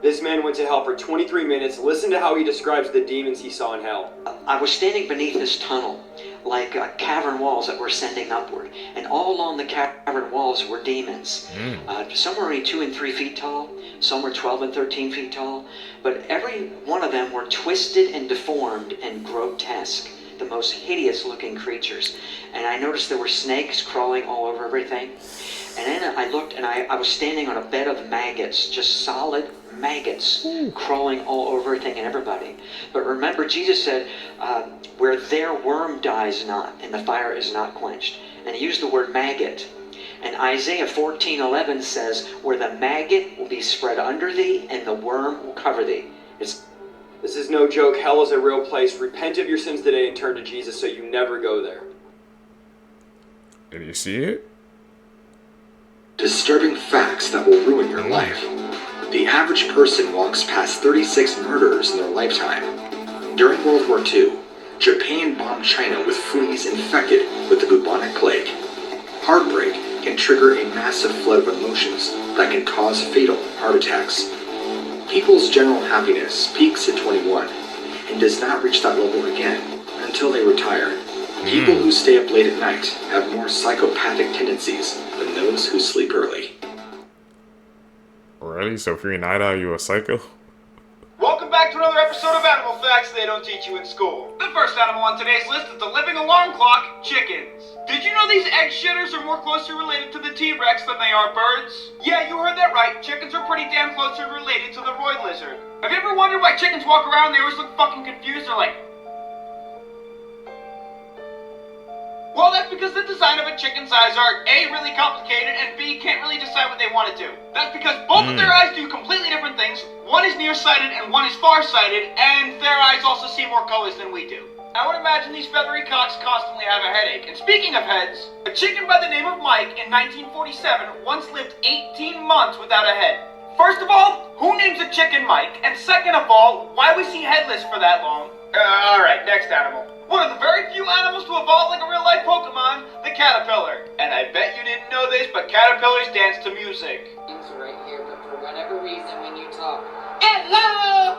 This man went to hell for 23 minutes. Listen to how he describes the demons he saw in hell. I was standing beneath this tunnel, like cavern walls that were sending upward. And all along the cavern walls were demons. Some were only 2 and 3 feet tall. Some were 12 and 13 feet tall. But every one of them were twisted and deformed and grotesque. The most hideous looking creatures. And I noticed there were snakes crawling all over everything. And then I looked and I was standing on a bed of maggots, just solid maggots crawling all over everything and everybody. But remember, Jesus said, where their worm dies not and the fire is not quenched. And he used the word maggot. And Isaiah 14:11 says, where the maggot will be spread under thee and the worm will cover thee. This is no joke. Hell is a real place. Repent of your sins today and turn to Jesus so you never go there. Did you see it? Disturbing facts that will ruin your life. The average person walks past 36 murders in their lifetime. During World War II, Japan bombed China with fleas infected with the bubonic plague. Heartbreak can trigger a massive flood of emotions that can cause fatal heart attacks. People's general happiness peaks at 21 and does not reach that level again until they retire. People who stay up late at night have more psychopathic tendencies than those who sleep early. Really? So if you're a night owl, you're a psycho? Welcome back to another episode of Animal Facts They Don't Teach You in School. The first animal on today's list is the living alarm clock, chickens. Did you know these egg shitters are more closely related to the T-Rex than they are birds? Yeah, you heard that right. Chickens are pretty damn closely related to the roid lizard. Have you ever wondered why chickens walk around and they always look fucking confused? They're like... Well, that's because the design of a chicken's eyes are A, really complicated, and B, can't really decide what they want to do. That's because both of their eyes do completely different things. One is nearsighted and one is farsighted, and their eyes also see more colors than we do. I would imagine these feathery cocks constantly have a headache. And speaking of heads, a chicken by the name of Mike in 1947 once lived 18 months without a head. First of all, who names a chicken Mike? And second of all, why was he headless for that long? Alright, next animal. One of the very few animals to evolve like a real-life Pokemon, the caterpillar. And I bet you didn't know this, but caterpillars dance to music. It's right here, but for whatever reason, when you talk, hello!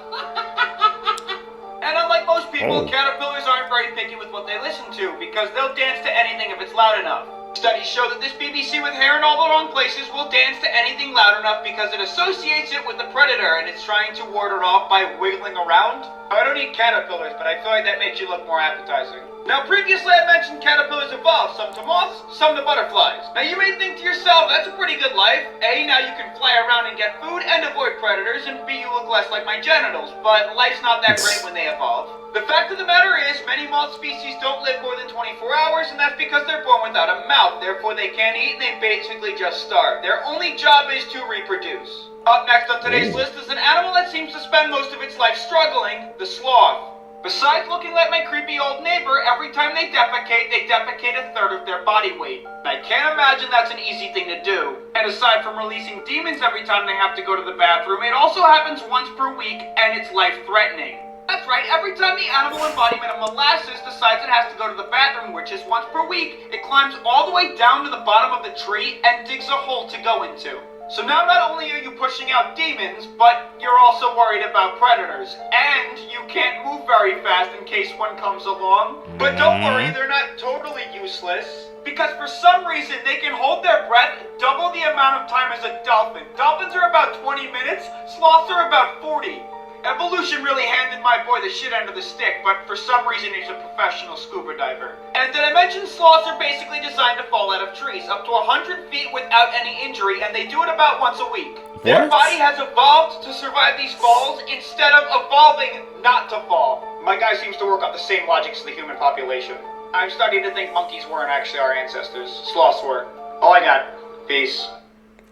And unlike most people, caterpillars aren't very picky with what they listen to, because they'll dance to anything if it's loud enough. Studies show that this BBC with hair in all the wrong places will dance to anything loud enough because it associates it with the predator and it's trying to ward it off by wiggling around. I don't eat caterpillars, but I feel like that makes you look more appetizing. Now, previously I mentioned caterpillars evolve, some to moths, some to butterflies. Now, you may think to yourself, that's a pretty good life. A, now you can fly around and get food and avoid predators, and B, you look less like my genitals. But life's not that great when they evolve. The fact of the matter is, many moth species don't live more than 24 hours, and that's because they're born without a mouth. Therefore, they can't eat, and they basically just starve. Their only job is to reproduce. Up next on today's list is an animal that seems to spend most of its life struggling, the sloth. Besides looking like my creepy old neighbor, every time they defecate a third of their body weight. I can't imagine that's an easy thing to do. And aside from releasing demons every time they have to go to the bathroom, it also happens once per week, and it's life-threatening. That's right, every time the animal embodiment of molasses decides it has to go to the bathroom, which is once per week, it climbs all the way down to the bottom of the tree and digs a hole to go into. So now not only are you pushing out demons, but you're also worried about predators. And you can't move very fast in case one comes along. But don't worry, they're not totally useless. Because for some reason, they can hold their breath double the amount of time as a dolphin. Dolphins are about 20 minutes, sloths are about 40. Evolution really handed my boy the shit end of the stick, but for some reason he's a professional scuba diver. And did I mention sloths are basically designed to fall out of trees, up to 100 feet without any injury, and they do it about once a week. Their body has evolved to survive these falls instead of evolving not to fall. My guy seems to work off the same logic as the human population. I'm starting to think monkeys weren't actually our ancestors. Sloths were. All I got. Peace.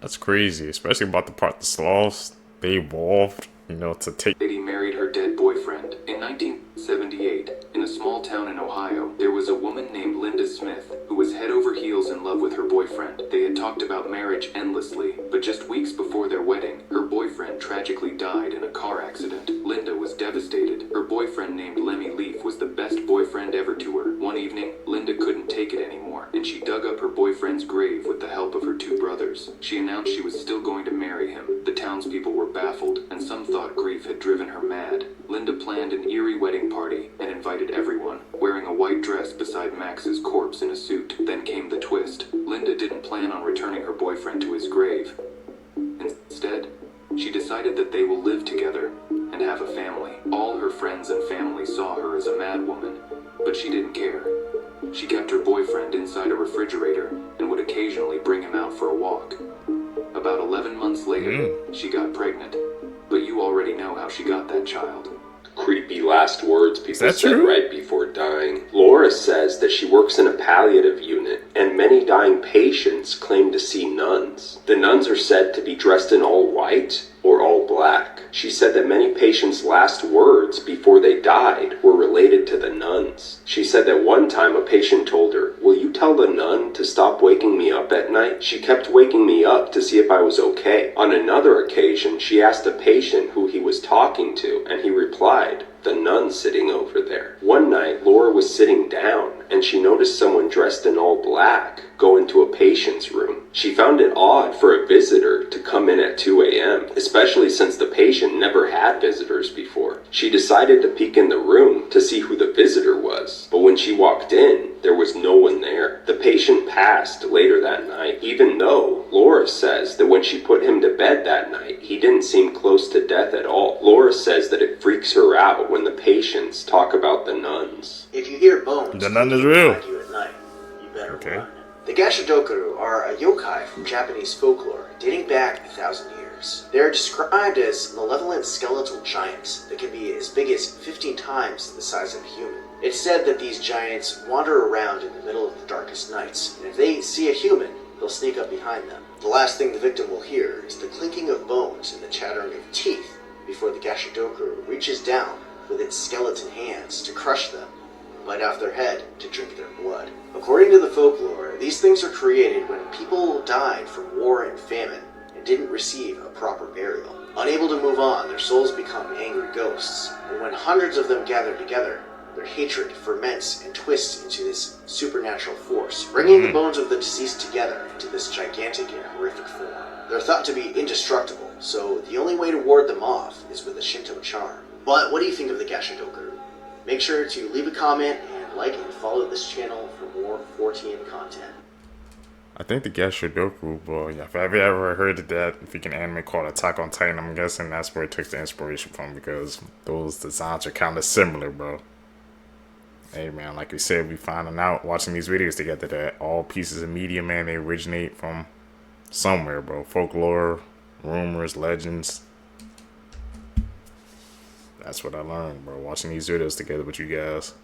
That's crazy, especially about the part the sloths, they evolved. You know, to take. Lady married her dead boyfriend. In 1978, in a small town in Ohio, there was a woman named Linda Smith who was head over heels in love with her boyfriend. They had talked about marriage endlessly, but just weeks before their wedding, her boyfriend tragically died in a car accident. Linda was devastated. Her boyfriend named Lemmy Leaf was the best boyfriend ever to her. One evening, Linda couldn't take it anymore, and she dug up her boyfriend's grave with the help of her two brothers. She announced she was still going to marry him. The townspeople were baffled, and some thought grief had driven her mad. Linda planned an eerie wedding party and invited everyone, wearing a white dress beside Max's corpse in a suit. Then came the twist. Linda didn't plan on returning her boyfriend to his grave. Instead, she decided that they will live together and have a family. All her friends and family saw her as a mad woman, but she didn't care. She kept her boyfriend inside a refrigerator and would occasionally bring him out for a walk. About 11 months later, she got pregnant. But you already know how she got that child. Creepy last words people said right before dying. Laura says that she works in a palliative unit, and many dying patients claim to see nuns. The nuns are said to be dressed in all white or all black. She said that many patients' last words before they died were related to the nuns. She said that one time a patient told her, "Will you tell the nun to stop waking me up at night?" She kept waking me up to see if I was okay. On another occasion, she asked a patient who he was talking to, and he replied, "The nun sitting over there." One night, Laura was sitting down, and she noticed someone dressed in all black go into a patient's room. She found it odd for a visitor to come in at 2 a.m., especially since the patient never had visitors before. She decided to peek in the room to see who the visitor was, but when she walked in, there was no one there. The patient passed later that night, even though Laura says that when she put him to bed that night, he didn't seem close to death at all. Laura says that it freaks her out when the patients talk about the nuns. If you hear bones, the nun is real. You at night, you better okay. run. The Gashadokuru are a yokai from Japanese folklore dating back 1,000 years. They are described as malevolent skeletal giants that can be as big as 15 times the size of a human. It's said that these giants wander around in the middle of the darkest nights, and if they see a human, they'll sneak up behind them. The last thing the victim will hear is the clinking of bones and the chattering of teeth before the Gashadokuru reaches down with its skeleton hands to crush them, bite off their head to drink their blood. According to the folklore, these things are created when people died from war and famine and didn't receive a proper burial. Unable to move on, their souls become angry ghosts, and when hundreds of them gather together, their hatred ferments and twists into this supernatural force, bringing the bones of the deceased together into this gigantic and horrific form. They're thought to be indestructible, so the only way to ward them off is with a Shinto charm. But what do you think of the Gashadokuru? Make sure to leave a comment and like and follow this channel for more 4TN content. I think the Gashadokuru, boy, if I've ever heard of that freaking anime called Attack on Titan, I'm guessing that's where it took the inspiration from, because those designs are kind of similar, bro. Hey man, like we said, we finding out watching these videos together that all pieces of media, man, they originate from somewhere, bro. Folklore, rumors, legends. That's what I learned, bro, watching these videos together with you guys.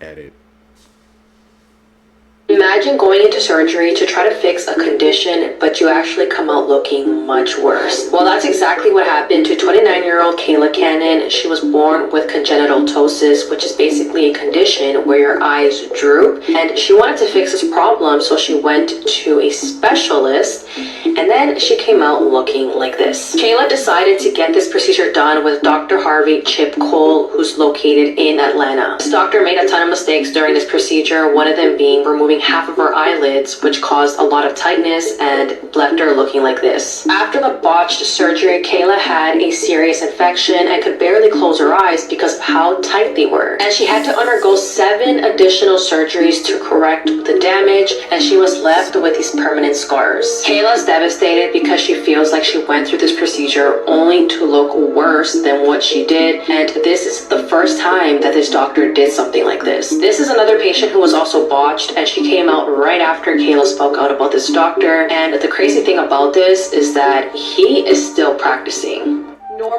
Edit. Imagine going into surgery to try to fix a condition, but you actually come out looking much worse. Well, that's exactly what happened to 29-year-old Kayla Cannon. She was born with congenital ptosis, which is basically a condition where your eyes droop, and she wanted to fix this problem, so she went to a specialist, and then she came out looking like this. Kayla decided to get this procedure done with Dr. Harvey Chip Cole, who's located in Atlanta. This doctor made a ton of mistakes during this procedure, one of them being removing half of her eyelids, which caused a lot of tightness and left her looking like this. After the botched surgery, Kayla had a serious infection and could barely close her eyes because of how tight they were. And she had to undergo 7 additional surgeries to correct the damage, and she was left with these permanent scars. Kayla's devastated because she feels like she went through this procedure only to look worse than what she did, and this is the first time that this doctor did something like this. This is another patient who was also botched, and she came out right after Kayla spoke out about this doctor, and the crazy thing about this is that he is still practicing.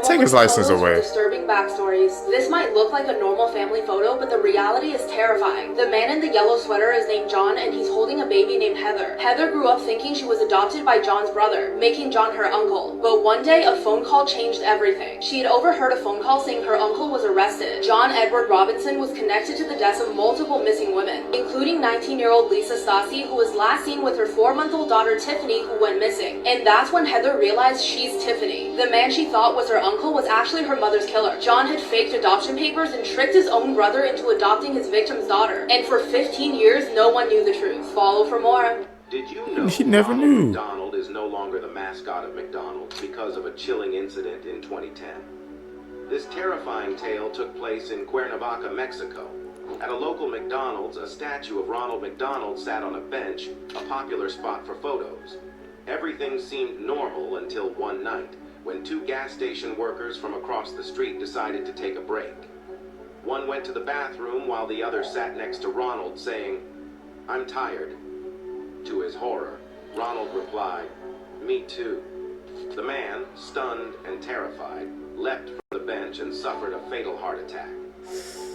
Take his license away. Disturbing backstories. This might look like a normal family photo, but the reality is terrifying. The man in the yellow sweater is named John, and he's holding a baby named Heather. Heather grew up thinking she was adopted by John's brother, making John her uncle. But one day, a phone call changed everything. She had overheard a phone call saying her uncle was arrested. John Edward Robinson was connected to the deaths of multiple missing women, including 19-year-old Lisa Stasi, who was last seen with her 4-month-old daughter Tiffany, who went missing. And that's when Heather realized she's Tiffany. The man she thought was her uncle was actually her mother's killer. John had faked adoption papers and tricked his own brother into adopting his victim's daughter. And for 15 years, no one knew the truth. Follow for more. Did you know he never Ronald knew. McDonald is no longer the mascot of McDonald's because of a chilling incident in 2010? This terrifying tale took place in Cuernavaca, Mexico. At a local McDonald's, a statue of Ronald McDonald sat on a bench, a popular spot for photos. Everything seemed normal until one night, when 2 gas station workers from across the street decided to take a break. One went to the bathroom while the other sat next to Ronald, saying, "I'm tired." To his horror, Ronald replied, "Me too." The man, stunned and terrified, leapt from the bench and suffered a fatal heart attack.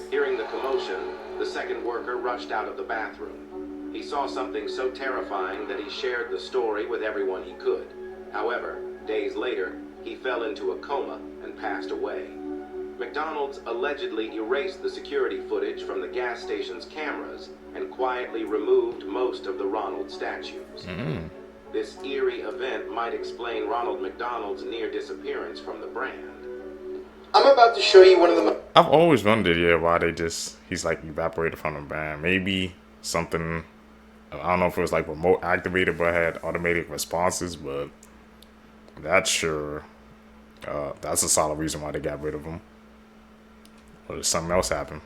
Hearing the commotion, the second worker rushed out of the bathroom. He saw something so terrifying that he shared the story with everyone he could. However, days later, he fell into a coma and passed away. McDonald's allegedly erased the security footage from the gas station's cameras and quietly removed most of the Ronald statues. This eerie event might explain Ronald McDonald's near disappearance from the brand. I'm about to show you one of the... I've always wondered, yeah, why he's like evaporated from the brand. Maybe something, I don't know if it was like remote activated but had automated responses, but that's sure That's a solid reason why they got rid of him. Or did something else happen?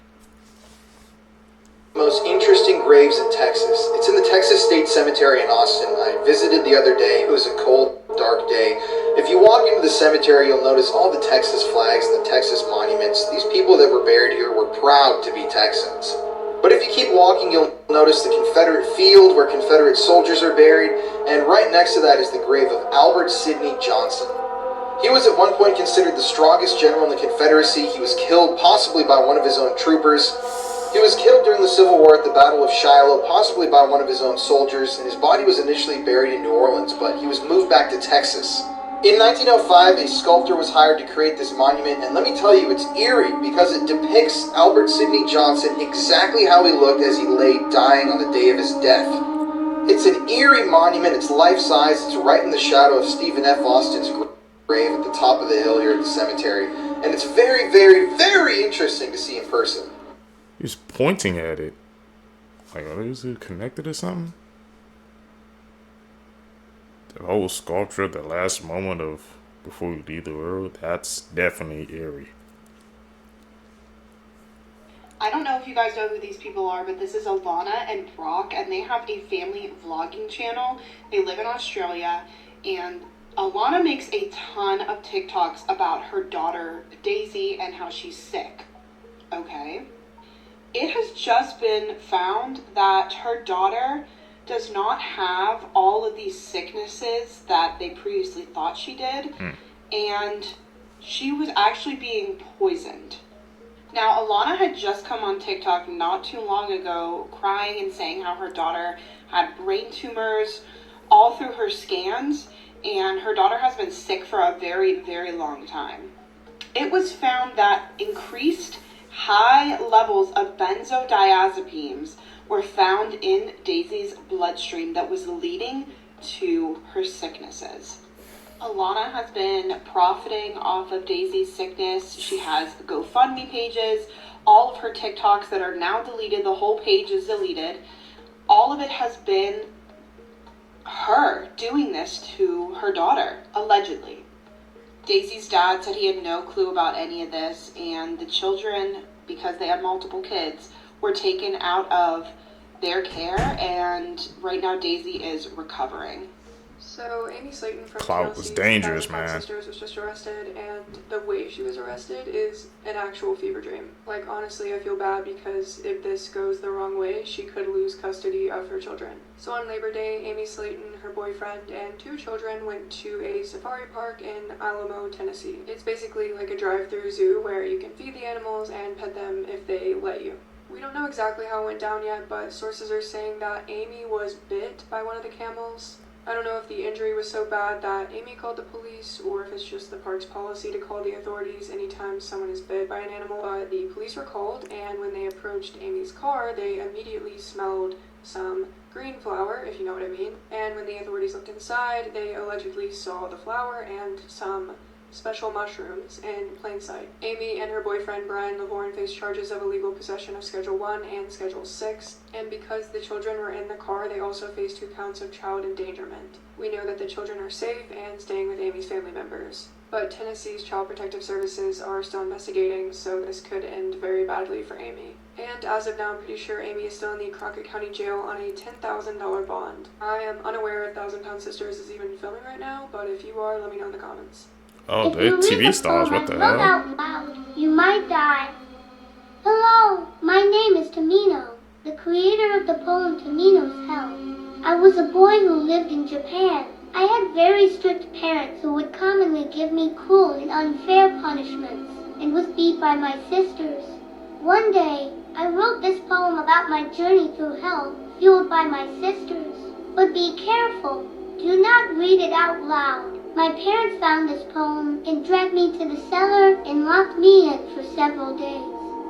Most interesting graves in Texas. It's in the Texas State Cemetery in Austin. I visited the other day. It was a cold, dark day. If you walk into the cemetery, you'll notice all the Texas flags and the Texas monuments. These people that were buried here were proud to be Texans. But if you keep walking, you'll notice the Confederate field where Confederate soldiers are buried, and right next to that is the grave of Albert Sidney Johnson. He was at one point considered the strongest general in the Confederacy. He was killed possibly by one of his own troopers. He was killed during the Civil War at the Battle of Shiloh, possibly by one of his own soldiers, and his body was initially buried in New Orleans, but he was moved back to Texas. In 1905, a sculptor was hired to create this monument, and let me tell you, it's eerie because it depicts Albert Sidney Johnson exactly how he looked as he lay dying on the day of his death. It's an eerie monument, it's life-size, it's right in the shadow of Stephen F. Austin's grave at the top of the hill here at the cemetery, and it's very, very, very interesting to see in person. He's pointing at it. Like, is it connected or something? The whole sculpture, the last moment of before you leave the world, that's definitely eerie. I don't know if you guys know who these people are, but this is Alana and Brock, and they have a family vlogging channel. They live in Australia, and Alana makes a ton of TikToks about her daughter, Daisy, and how she's sick. Okay? It has just been found that her daughter does not have all of these sicknesses that they previously thought she did, and she was actually being poisoned. Now, Alana had just come on TikTok not too long ago crying and saying how her daughter had brain tumors all through her scans, and her daughter has been sick for a very, very long time. It was found that increased high levels of benzodiazepines were found in Daisy's bloodstream that was leading to her sicknesses. Alana has been profiting off of Daisy's sickness. She has GoFundMe pages, all of her TikToks that are now deleted, the whole page is deleted. All of it has been her doing this to her daughter, allegedly. Daisy's dad said he had no clue about any of this, and the children, because they had multiple kids, were taken out of their care, and right now Daisy is recovering. So Amy Slaton from Clout was dangerous, man. Sisters was just arrested, and the way she was arrested is an actual fever dream. Like, honestly, I feel bad because if this goes the wrong way, she could lose custody of her children. So on Labor Day, Amy Slaton, her boyfriend, and 2 children went to a safari park in Alamo, Tennessee. It's basically like a drive-through zoo where you can feed the animals and pet them if they let you. We don't know exactly how it went down yet, but sources are saying that Amy was bit by one of the camels. I don't know if the injury was so bad that Amy called the police, or if it's just the park's policy to call the authorities anytime someone is bit by an animal, but the police were called, and when they approached Amy's car, they immediately smelled some green flour, if you know what I mean, and when the authorities looked inside, they allegedly saw the flour and some special mushrooms in plain sight. Amy and her boyfriend Brian Lavorne faced charges of illegal possession of Schedule 1 and Schedule 6, and because the children were in the car, they also faced 2 counts of child endangerment. We know that the children are safe and staying with Amy's family members, but Tennessee's Child Protective Services are still investigating, so this could end very badly for Amy. And as of now, I'm pretty sure Amy is still in the Crockett County Jail on a $10,000 bond. I am unaware if Thousand Pound Sisters is even filming right now, but if you are, let me know in the comments. Oh, they're TV stars, what the hell? Out loud, you might die. Hello, my name is Tamino, the creator of the poem Tamino's Hell. I was a boy who lived in Japan. I had very strict parents who would commonly give me cruel and unfair punishments, and was beat by my sisters. One day, I wrote this poem about my journey through hell, fueled by my sisters. But be careful, do not read it out loud. My parents found this poem and dragged me to the cellar and locked me in for several days.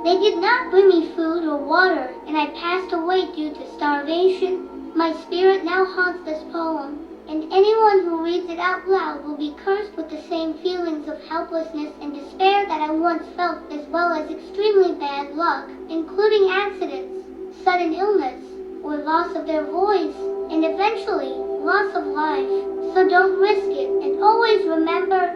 They did not bring me food or water, and I passed away due to starvation. My spirit now haunts this poem, and anyone who reads it out loud will be cursed with the same feelings of helplessness and despair that I once felt, as well as extremely bad luck, including accidents, sudden illness, or loss of their voice, and eventually, loss of life. So don't risk it, and always remember,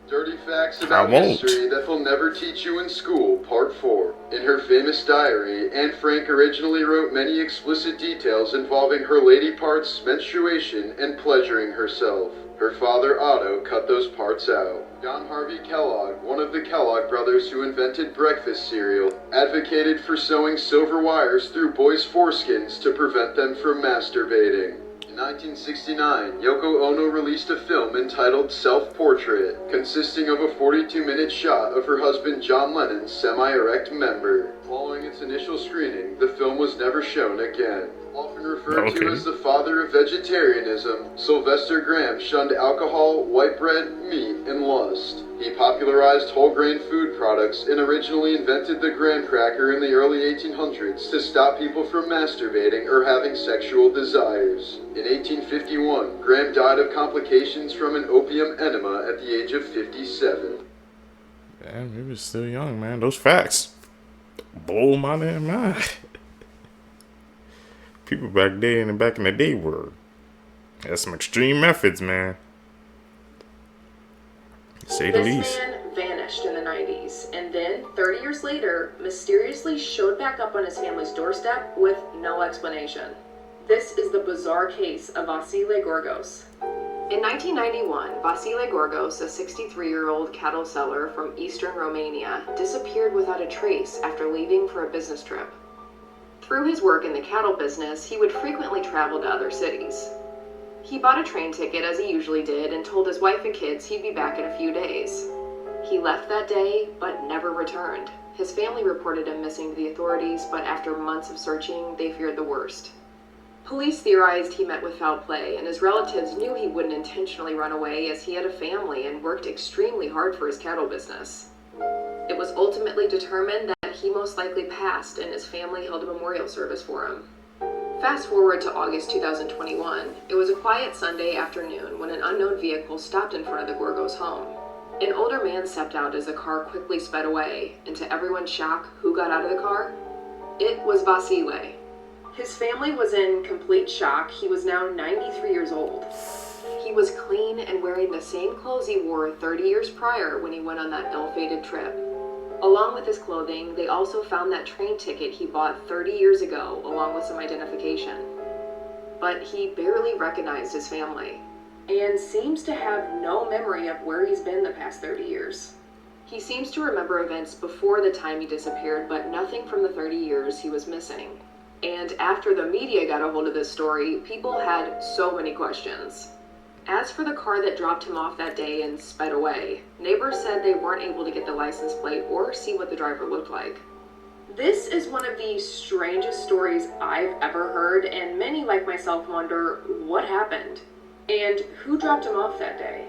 Dirty Facts About History That They'll Never Teach You in School, Part 4. In her famous diary, Anne Frank originally wrote many explicit details involving her lady parts, menstruation, and pleasuring herself. Her father, Otto, cut those parts out. John Harvey Kellogg, one of the Kellogg brothers who invented breakfast cereal, advocated for sewing silver wires through boys' foreskins to prevent them from masturbating. In 1969, Yoko Ono released a film entitled Self-Portrait, consisting of a 42-minute shot of her husband John Lennon's semi-erect member. Following its initial screening, the film was never shown again. Often referred to as the father of vegetarianism, Sylvester Graham shunned alcohol, white bread, meat, and lust. He popularized whole grain food products and originally invented the graham cracker in the early 1800s to stop people from masturbating or having sexual desires. In 1851, Graham died of complications from an opium enema at the age of 57. Damn, he was still young, man. Those facts blow my damn mind. People back in the day were had some extreme methods, man. To say the least. This man vanished in the 90s, and then, 30 years later, mysteriously showed back up on his family's doorstep with no explanation. This is the bizarre case of Vasile Gorgos. In 1991, Vasile Gorgos, a 63-year-old cattle seller from eastern Romania, disappeared without a trace after leaving for a business trip. Through his work in the cattle business, he would frequently travel to other cities. He bought a train ticket as he usually did and told his wife and kids he'd be back in a few days. He left that day, but never returned. His family reported him missing to the authorities, but after months of searching, they feared the worst. Police theorized he met with foul play, and his relatives knew he wouldn't intentionally run away as he had a family and worked extremely hard for his cattle business. It was ultimately determined that he most likely passed, and his family held a memorial service for him. Fast forward to August 2021. It was a quiet Sunday afternoon when an unknown vehicle stopped in front of the Gorgos home. An older man stepped out as the car quickly sped away, and to everyone's shock, who got out of the car? It was Vasile. His family was in complete shock. He was now 93 years old. He was clean and wearing the same clothes he wore 30 years prior when he went on that ill-fated trip. Along with his clothing, they also found that train ticket he bought 30 years ago, along with some identification. But he barely recognized his family, and seems to have no memory of where he's been the past 30 years. He seems to remember events before the time he disappeared, but nothing from the 30 years he was missing. And after the media got a hold of this story, people had so many questions. As for the car that dropped him off that day and sped away, neighbors said they weren't able to get the license plate or see what the driver looked like. This is one of the strangest stories I've ever heard, and many like myself wonder what happened and who dropped him off that day.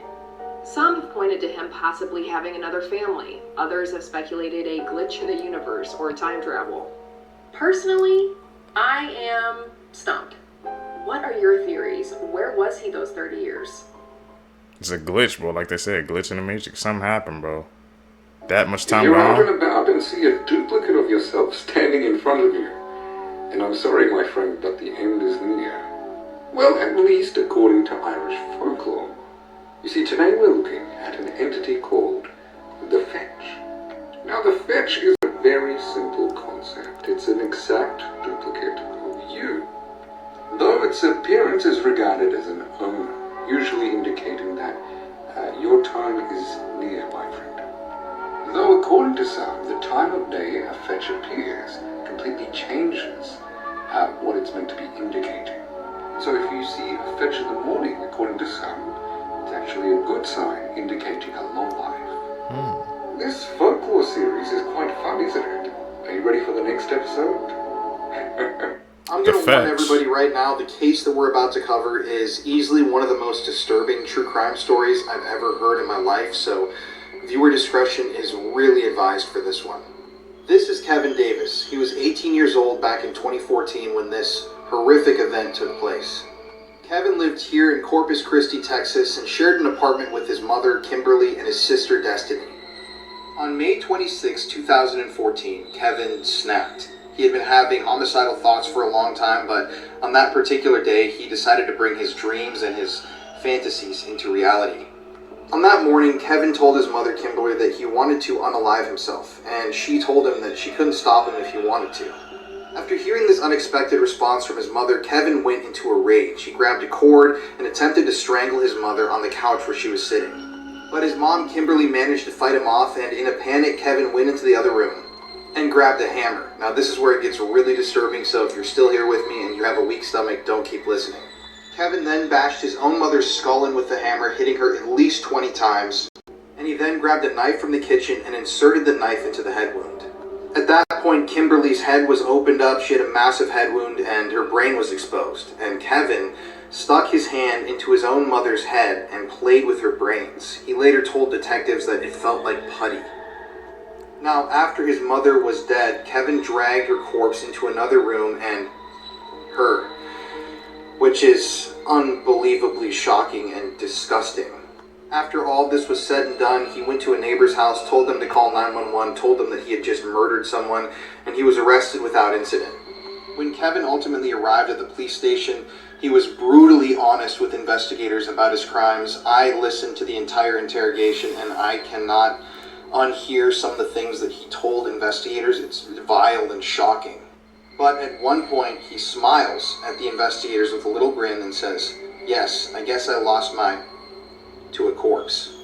Some have pointed to him possibly having another family. Others have speculated a glitch in the universe or time travel. Personally, I am stumped. What are your theories? Where was he those 30 years? It's a glitch, bro. Like they said, glitch in the matrix. Something happened, bro. That much time You're gone. out and about and see a duplicate of yourself standing in front of you. And I'm sorry, my friend, but the end is near. Well, at least according to Irish folklore. You see, today we're looking at an entity called the Fetch. Now, the Fetch is a very simple concept. It's an exact duplicate of you. Though its appearance is regarded as an omen, usually indicating that your time is near, my friend. Though according to some, the time of day a fetch appears completely changes what it's meant to be indicating. So if you see a fetch in the morning, according to some, it's actually a good sign indicating a long life. This folklore series is quite fun, isn't it? Are you ready for the next episode? I'm going to warn everybody right now, the case that we're about to cover is easily one of the most disturbing true crime stories I've ever heard in my life, so viewer discretion is really advised for this one. This is Kevin Davis. He was 18 years old back in 2014 when this horrific event took place. Kevin lived here in Corpus Christi, Texas, and shared an apartment with his mother, Kimberly, and his sister, Destiny. On May 26, 2014, Kevin snapped. He had been having homicidal thoughts for a long time, but on that particular day, he decided to bring his dreams and his fantasies into reality. On that morning, Kevin told his mother, Kimberly, that he wanted to unalive himself, and she told him that she couldn't stop him if he wanted to. After hearing this unexpected response from his mother, Kevin went into a rage. He grabbed a cord and attempted to strangle his mother on the couch where she was sitting. But his mom, Kimberly, managed to fight him off, and in a panic, Kevin went into the other room and grabbed a hammer. Now, this is where it gets really disturbing, so if you're still here with me and you have a weak stomach, don't keep listening. Kevin then bashed his own mother's skull in with the hammer, hitting her at least 20 times, and he then grabbed a knife from the kitchen and inserted the knife into the head wound. At that point, Kimberly's head was opened up, she had a massive head wound, and her brain was exposed, and Kevin stuck his hand into his own mother's head and played with her brains. He later told detectives that it felt like putty. Now, after his mother was dead, Kevin dragged her corpse into another room and her, which is unbelievably shocking and disgusting. After all this was said and done, he went to a neighbor's house, told them to call 911, told them that he had just murdered someone, and he was arrested without incident. When Kevin ultimately arrived at the police station, he was brutally honest with investigators about his crimes. I listened to the entire interrogation, and I cannot unhear some of the things that he told investigators. It's vile and shocking. But at one point, he smiles at the investigators with a little grin and says, "Yes, I guess I lost my..." to a corpse.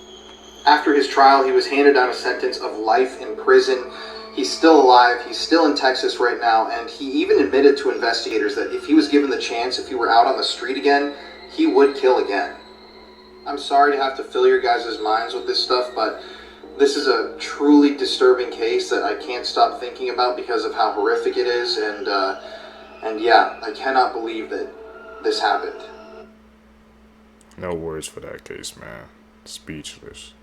After his trial, he was handed down a sentence of life in prison. He's still alive, he's still in Texas right now, and he even admitted to investigators that if he was given the chance, if he were out on the street again, he would kill again. I'm sorry to have to fill your guys' minds with this stuff, but this is a truly disturbing case that I can't stop thinking about because of how horrific it is, and yeah, I cannot believe that this happened. No words for that case, man. Speechless.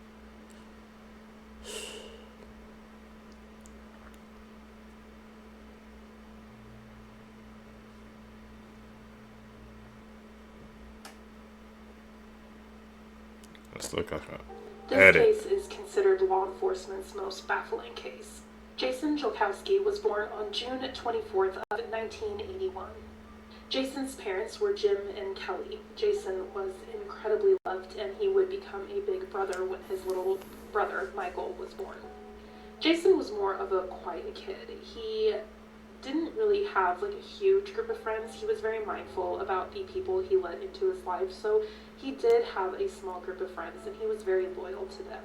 Let's look at that. This case is considered law enforcement's most baffling case. Jason Jowski was born on June 24th of 1981. Jason's parents were Jim and Kelly. Jason was incredibly loved, and he would become a big brother when his little brother, Michael, was born. Jason was more of a quiet kid. He didn't really have like a huge group of friends. He was very mindful about the people he let into his life, so he did have a small group of friends, and he was very loyal to them.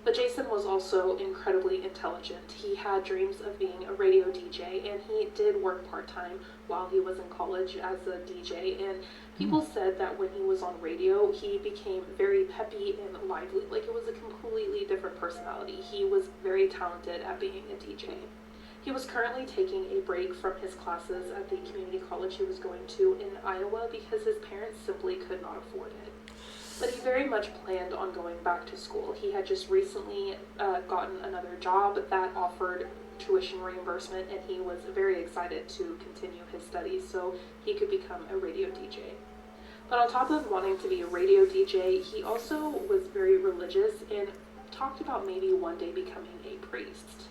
But Jason was also incredibly intelligent. He had dreams of being a radio DJ, and he did work part-time while he was in college as a DJ, and people said that when he was on radio, he became very peppy and lively. Like, it was a completely different personality. He was very talented at being a DJ. He was currently taking a break from his classes at the community college he was going to in Iowa because his parents simply could not afford it. But he very much planned on going back to school. He had just recently gotten another job that offered tuition reimbursement, and he was very excited to continue his studies so he could become a radio DJ. But on top of wanting to be a radio DJ, he also was very religious and talked about maybe one day becoming a priest.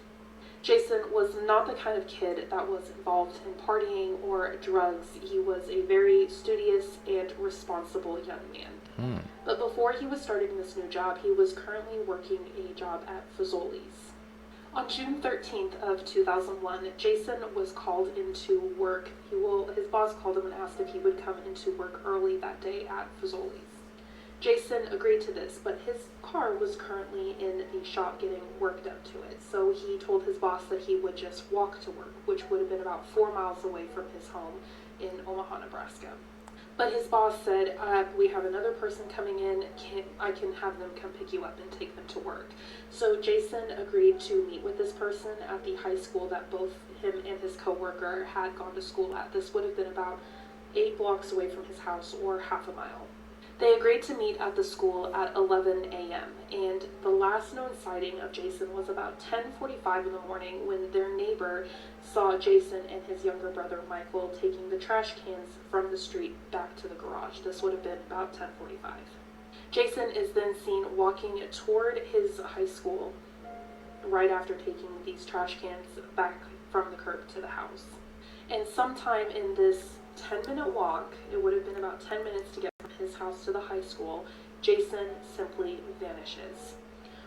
Jason was not the kind of kid that was involved in partying or drugs. He was a very studious and responsible young man. But before he was starting this new job, he was currently working a job at Fazoli's. On June 13th of 2001, Jason was called into work. His boss called him and asked if he would come into work early that day at Fazoli's. Jason agreed to this, but his car was currently in the shop getting work done to it, so he told his boss that he would just walk to work, which would have been about 4 miles away from his home in Omaha, Nebraska. But his boss said, we have another person coming in, I can have them come pick you up and take them to work. So Jason agreed to meet with this person at the high school that both him and his coworker had gone to school at. This would have been about 8 blocks away from his house, or half a mile. They agreed to meet at the school at 11 a.m., and the last known sighting of Jason was about 10:45 in the morning when their neighbor saw Jason and his younger brother Michael taking the trash cans from the street back to the garage. This would have been about 10:45. Jason is then seen walking toward his high school right after taking these trash cans back from the curb to the house. And sometime in this 10-minute walk, it would have been about 10 minutes to get from his house to the high school, Jason simply vanishes.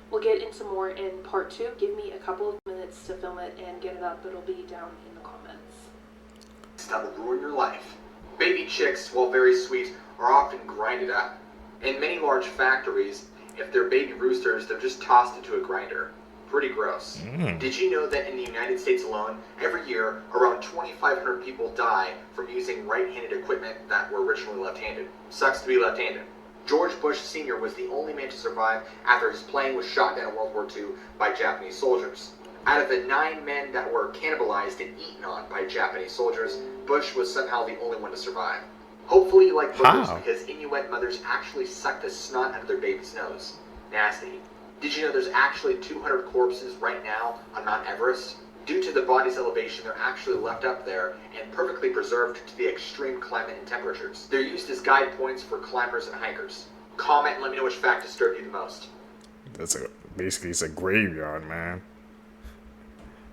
We'll get into more in part 2. Give me a couple of minutes to film it and get it up. It'll be down in the comments. That will ruin your life. Baby chicks, while very sweet, are often grinded up. In many large factories, if they're baby roosters, they're just tossed into a grinder. Pretty gross. Did you know that in the United States alone, every year, around 2,500 people die from using right-handed equipment that were originally left-handed? Sucks to be left-handed. George Bush Sr. was the only man to survive after his plane was shot down in World War II by Japanese soldiers. Out of the 9 men that were cannibalized and eaten on by Japanese soldiers, Bush was somehow the only one to survive. Hopefully you like boogers, because Inuit mothers actually suck the snot out of their baby's nose. Nasty. Did you know there's actually 200 corpses right now on Mount Everest? Due to the body's elevation, they're actually left up there and perfectly preserved to the extreme climate and temperatures. They're used as guide points for climbers and hikers. Comment and let me know which fact disturbed you the most. Basically it's a graveyard, man.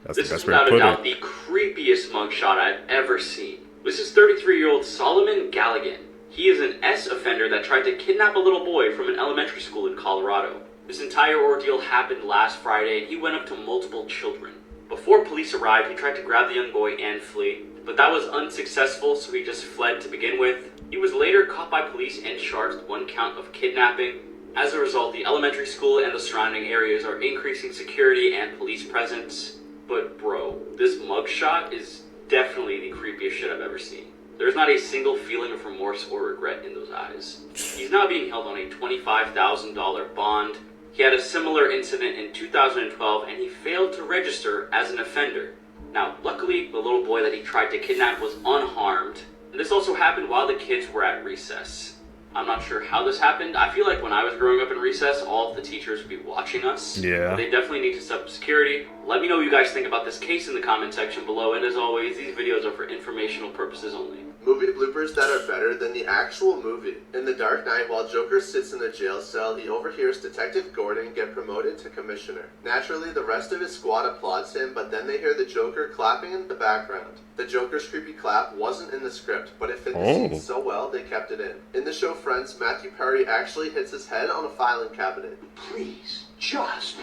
That's This the is best way to without a put doubt it. the creepiest mugshot I've ever seen. This is 33-year-old Solomon Galligan. He is an S offender that tried to kidnap a little boy from an elementary school in Colorado. This entire ordeal happened last Friday, and he went up to multiple children. Before police arrived, he tried to grab the young boy and flee, but that was unsuccessful, so he just fled to begin with. He was later caught by police and charged 1 count of kidnapping. As a result, the elementary school and the surrounding areas are increasing security and police presence. But bro, this mugshot is definitely the creepiest shit I've ever seen. There's not a single feeling of remorse or regret in those eyes. He's now being held on a $25,000 bond. He had a similar incident in 2012 and he failed to register as an offender. Now, luckily, the little boy that he tried to kidnap was unharmed. And this also happened while the kids were at recess. I'm not sure how this happened. I feel like when I was growing up in recess, all of the teachers would be watching us. Yeah. They definitely need to set up security. Let me know what you guys think about this case in the comment section below. And as always, these videos are for informational purposes only. Movie bloopers that are better than the actual movie. In The Dark Knight, while Joker sits in a jail cell, he overhears Detective Gordon get promoted to commissioner. Naturally, the rest of his squad applauds him, but then they hear the Joker clapping in the background. The Joker's creepy clap wasn't in the script, but it fit the scene so well they kept it in. In the show Friends, Matthew Perry actually hits his head on a filing cabinet. Please, just...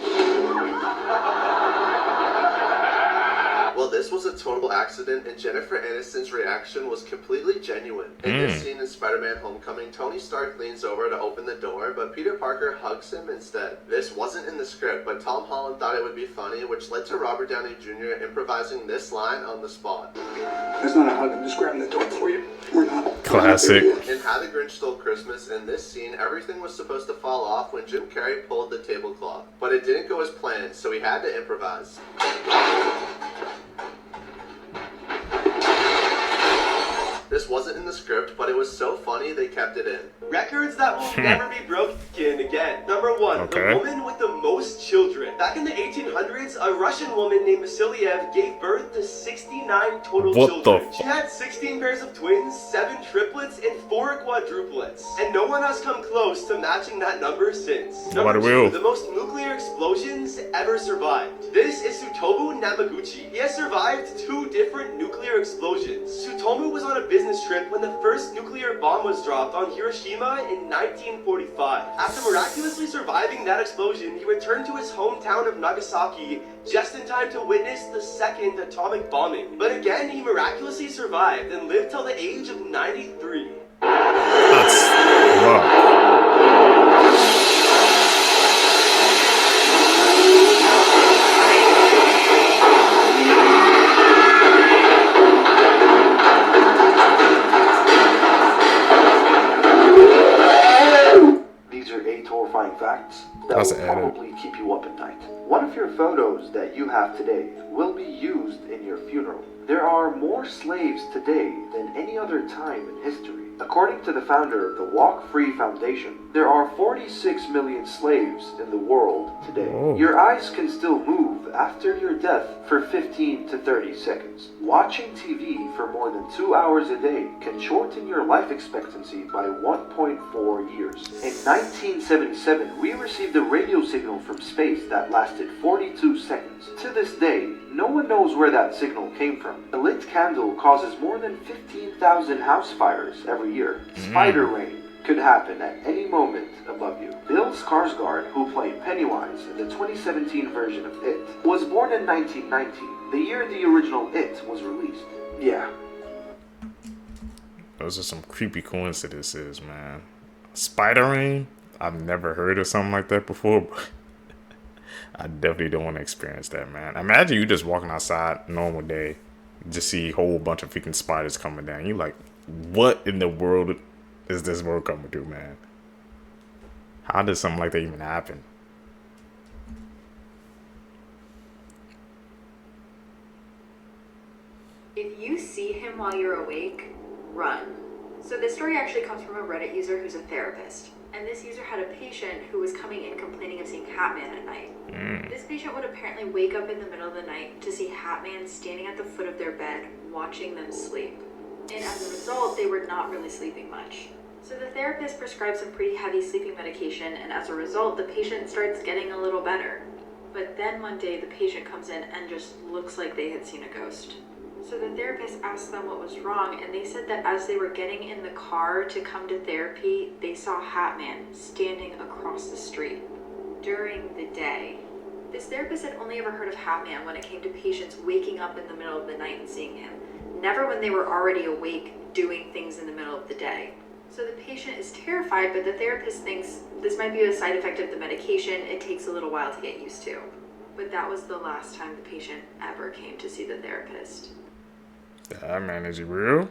Well, this was a total accident, and Jennifer Aniston's reaction was completely genuine. In this scene in Spider-Man Homecoming, Tony Stark leans over to open the door, but Peter Parker hugs him instead. This wasn't in the script, but Tom Holland thought it would be funny, which led to Robert Downey Jr. improvising this line on the spot. That's not a hug, I'm just grabbing the door for you. We're not. Classic. In How the Grinch Stole Christmas, in this scene, everything was supposed to fall off when Jim Carrey pulled the tablecloth. But it didn't go as planned, so he had to improvise. This wasn't in the script, but it was so funny they kept it in. Records that will never be broken again. Number 1, the woman with the most children. Back in the 1800s, a Russian woman named Vasiliev gave birth to 69 total children. She had 16 pairs of twins, 7 triplets, and 4 quadruplets. And no one has come close to matching that number since. Number 2, the most nuclear explosions ever survived. This is Tsutomu Namaguchi. He has survived 2 different nuclear explosions. Tsutomu was on a business trip when the first nuclear bomb was dropped on Hiroshima in 1945. After miraculously surviving that explosion, he returned to his hometown of Nagasaki just in time to witness the second atomic bombing. But again, he miraculously survived and lived till the age of 93. That's rough. Horrifying facts that will probably keep you up at night. One of your photos that you have today will be used in your funeral. There are more slaves today than any other time in history. According to the founder of the Walk Free Foundation, there are 46 million slaves in the world today. Your eyes can still move after your death for 15 to 30 seconds. Watching TV for more than 2 hours a day can shorten your life expectancy by 1.4 years. In 1977, we received a radio signal from space that lasted 42 seconds. To this day, no one knows where that signal came from. A lit candle causes more than 15,000 house fires every year. Spider rain, could happen at any moment above you. Bill Skarsgård, who played Pennywise in the 2017 version of It, was born in 1990, the year the original It was released. Yeah. Those are some creepy coincidences, man. Spider Rain? I've never heard of something like that before, but I definitely don't want to experience that, man. Imagine you just walking outside, normal day, just see a whole bunch of freaking spiders coming down. You like, what in the world is this world coming to, man? How does something like that even happen? If you see him while you're awake, run. So this story actually comes from a Reddit user who's a therapist. And this user had a patient who was coming in complaining of seeing Hatman at night. This patient would apparently wake up in the middle of the night to see Hatman standing at the foot of their bed, watching them sleep. And as a result, they were not really sleeping much. So the therapist prescribed some pretty heavy sleeping medication, and as a result, the patient starts getting a little better. But then one day, the patient comes in and just looks like they had seen a ghost. So the therapist asked them what was wrong, and they said that as they were getting in the car to come to therapy, they saw Hatman standing across the street during the day. This therapist had only ever heard of Hatman when it came to patients waking up in the middle of the night and seeing him, never when they were already awake doing things in the middle of the day. So the patient is terrified, but the therapist thinks this might be a side effect of the medication. It takes a little while to get used to. But that was the last time the patient ever came to see the therapist. Yeah, man, is he real?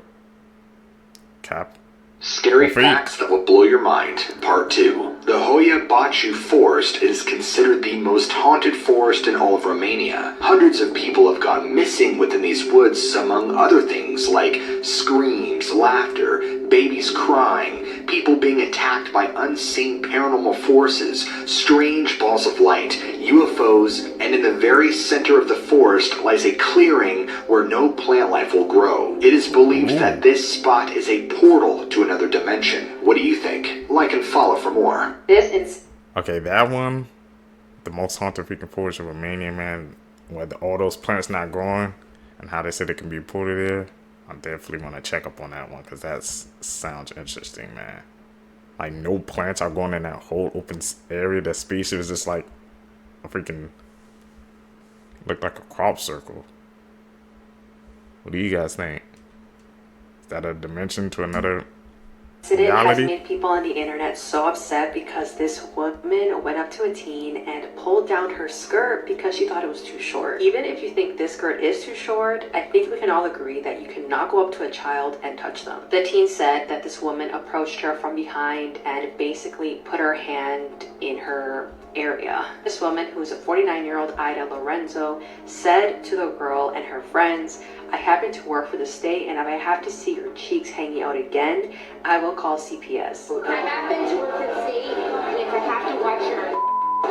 Cap. Scary facts that will blow your mind, part 2. The Hoia Baciu Forest is considered the most haunted forest in all of Romania. Hundreds of people have gone missing within these woods, among other things like screams, laughter, babies crying, people being attacked by unseen paranormal forces, strange balls of light, UFOs, and in the very center of the forest lies a clearing where no plant life will grow. It is believed that this spot is a portal to another dimension. What do you think? Like and follow for more. Okay, that one, the most haunted freaking forest in Romania, man, where all those plants not growing and how they said it can be ported there. I definitely want to check up on that one because that sounds interesting, man. Like, no plants are going in that whole open area. That space is just like a freaking, look like a crop circle. What do you guys think? Is that a dimension to another incident has reality? made people on the internet so upset because this woman went up to a teen and pulled down her skirt because she thought it was too short. Even if you think this skirt is too short, I think we can all agree that you cannot go up to a child and touch them. The teen said that this woman approached her from behind and basically put her hand in her area. This woman, who is a 49-year-old Ida Lorenzo, said to the girl and her friends, "I happen to work for the state, and if I have to see your cheeks hanging out again, I will call CPS." I happen to work for the state, and if I have to watch your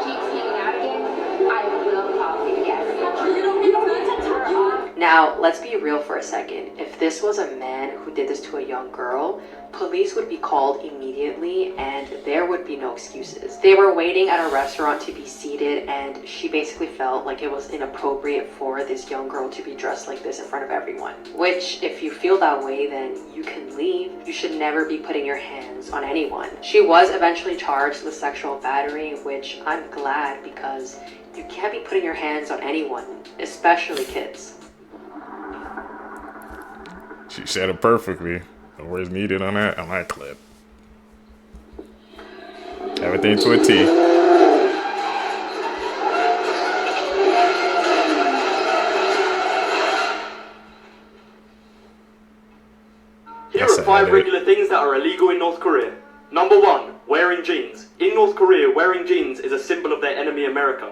cheeks hanging out again, I will call CPS. You don't need to touch her. Now, let's be real for a second. If this was a man who did this to a young girl, police would be called immediately and there would be no excuses. They were waiting at a restaurant to be seated and she basically felt like it was inappropriate for this young girl to be dressed like this in front of everyone. Which, if you feel that way, then you can leave. You should never be putting your hands on anyone. She was eventually charged with sexual battery, which I'm glad, because you can't be putting your hands on anyone, especially kids. She said it perfectly. The words needed on that clip. Everything to a T. Here are 5 regular things that are illegal in North Korea. Number 1, wearing jeans. In North Korea, wearing jeans is a symbol of their enemy America.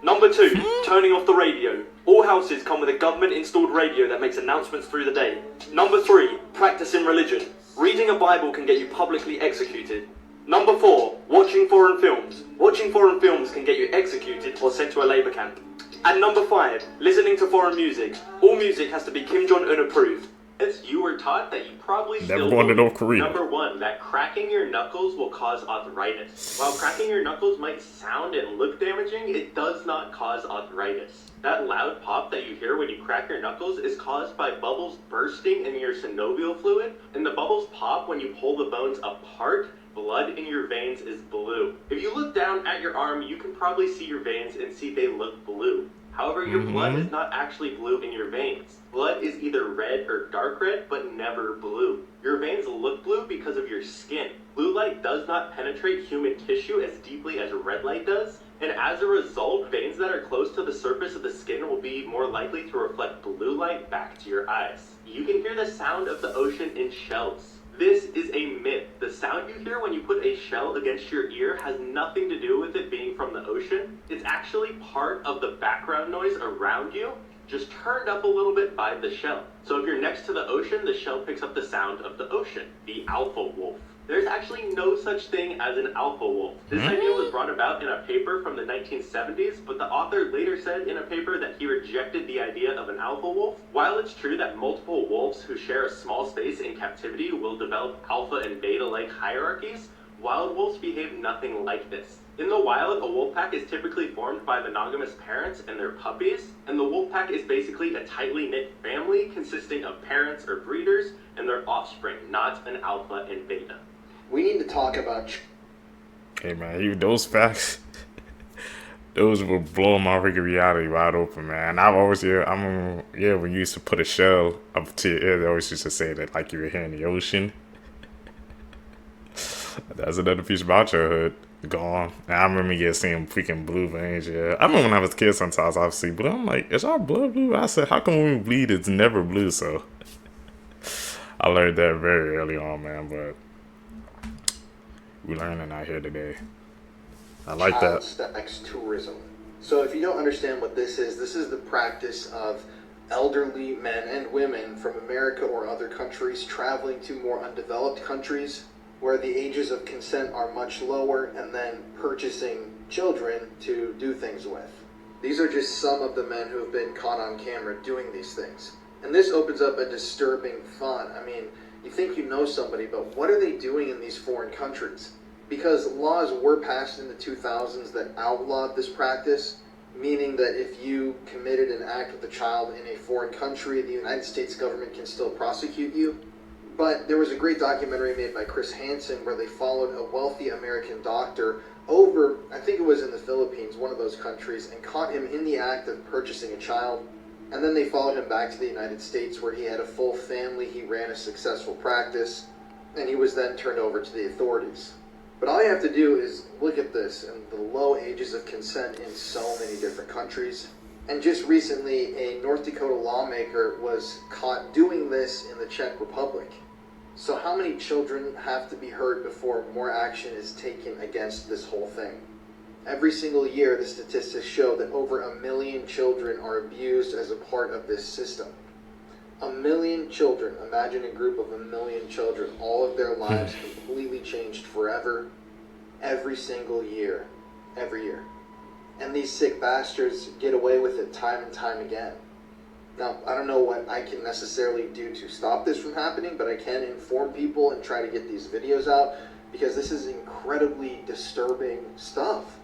Number 2, turning off the radio. All houses come with a government-installed radio that makes announcements through the day. Number 3, practicing religion. Reading a Bible can get you publicly executed. Number 4, watching foreign films. Watching foreign films can get you executed or sent to a labor camp. And number 5, listening to foreign music. All music has to be Kim Jong-un approved. As you were taught that you probably Never still going to believe. North Korea. Number 1, that cracking your knuckles will cause arthritis. While cracking your knuckles might sound and look damaging, it does not cause arthritis. That loud pop that you hear when you crack your knuckles is caused by bubbles bursting in your synovial fluid, and the bubbles pop when you pull the bones apart, blood in your veins is blue. If you look down at your arm, you can probably see your veins and see they look blue. However, your blood is not actually blue in your veins. Blood is either red or dark red, but never blue. Your veins look blue because of your skin. Blue light does not penetrate human tissue as deeply as red light does, and as a result, veins that are close to the surface of the skin will be more likely to reflect blue light back to your eyes. You can hear the sound of the ocean in shells. This is a myth. The sound you hear when you put a shell against your ear has nothing to do with it being from the ocean. It's actually part of the background noise around you, just turned up a little bit by the shell. So if you're next to the ocean, the shell picks up the sound of the ocean, the alpha wolf. There's actually no such thing as an alpha wolf. This idea was brought about in a paper from the 1970s, but the author later said in a paper that he rejected the idea of an alpha wolf. While it's true that multiple wolves who share a small space in captivity will develop alpha and beta-like hierarchies, wild wolves behave nothing like this. In the wild, a wolf pack is typically formed by monogamous parents and their puppies, and the wolf pack is basically a tightly knit family consisting of parents or breeders and their offspring, not an alpha and beta. We need to talk about... Hey man, those facts, those will blow my freaking reality wide open, man. I've always when you used to put a shell up to your ear, they always used to say that like you were here in the ocean. That's another piece about your hood. Gone. And I remember seeing freaking blue veins, yeah. I remember when I was a kid sometimes I would see blue. I'm like, is our blood blue? I said, how come when we bleed it's never blue? So I learned that very early on, man, but we're learning out here today. I like that. Sex tourism. So if you don't understand what this is the practice of elderly men and women from America or other countries traveling to more undeveloped countries where the ages of consent are much lower and then purchasing children to do things with. These are just some of the men who have been caught on camera doing these things. And this opens up a disturbing thought. I mean, you think you know somebody, but what are they doing in these foreign countries? Because laws were passed in the 2000s that outlawed this practice, meaning that if you committed an act with a child in a foreign country, the United States government can still prosecute you. But there was a great documentary made by Chris Hansen where they followed a wealthy American doctor over, I think it was in the Philippines, one of those countries, and caught him in the act of purchasing a child. And then they followed him back to the United States where he had a full family, he ran a successful practice, and he was then turned over to the authorities. But all you have to do is look at this and the low ages of consent in so many different countries. And just recently, a North Dakota lawmaker was caught doing this in the Czech Republic. So how many children have to be hurt before more action is taken against this whole thing? Every single year, the statistics show that over 1 million children are abused as a part of this system. 1 million children. Imagine a group of 1 million children. All of their lives completely changed forever. Every single year. Every year. And these sick bastards get away with it time and time again. Now, I don't know what I can necessarily do to stop this from happening, but I can inform people and try to get these videos out because this is incredibly disturbing stuff.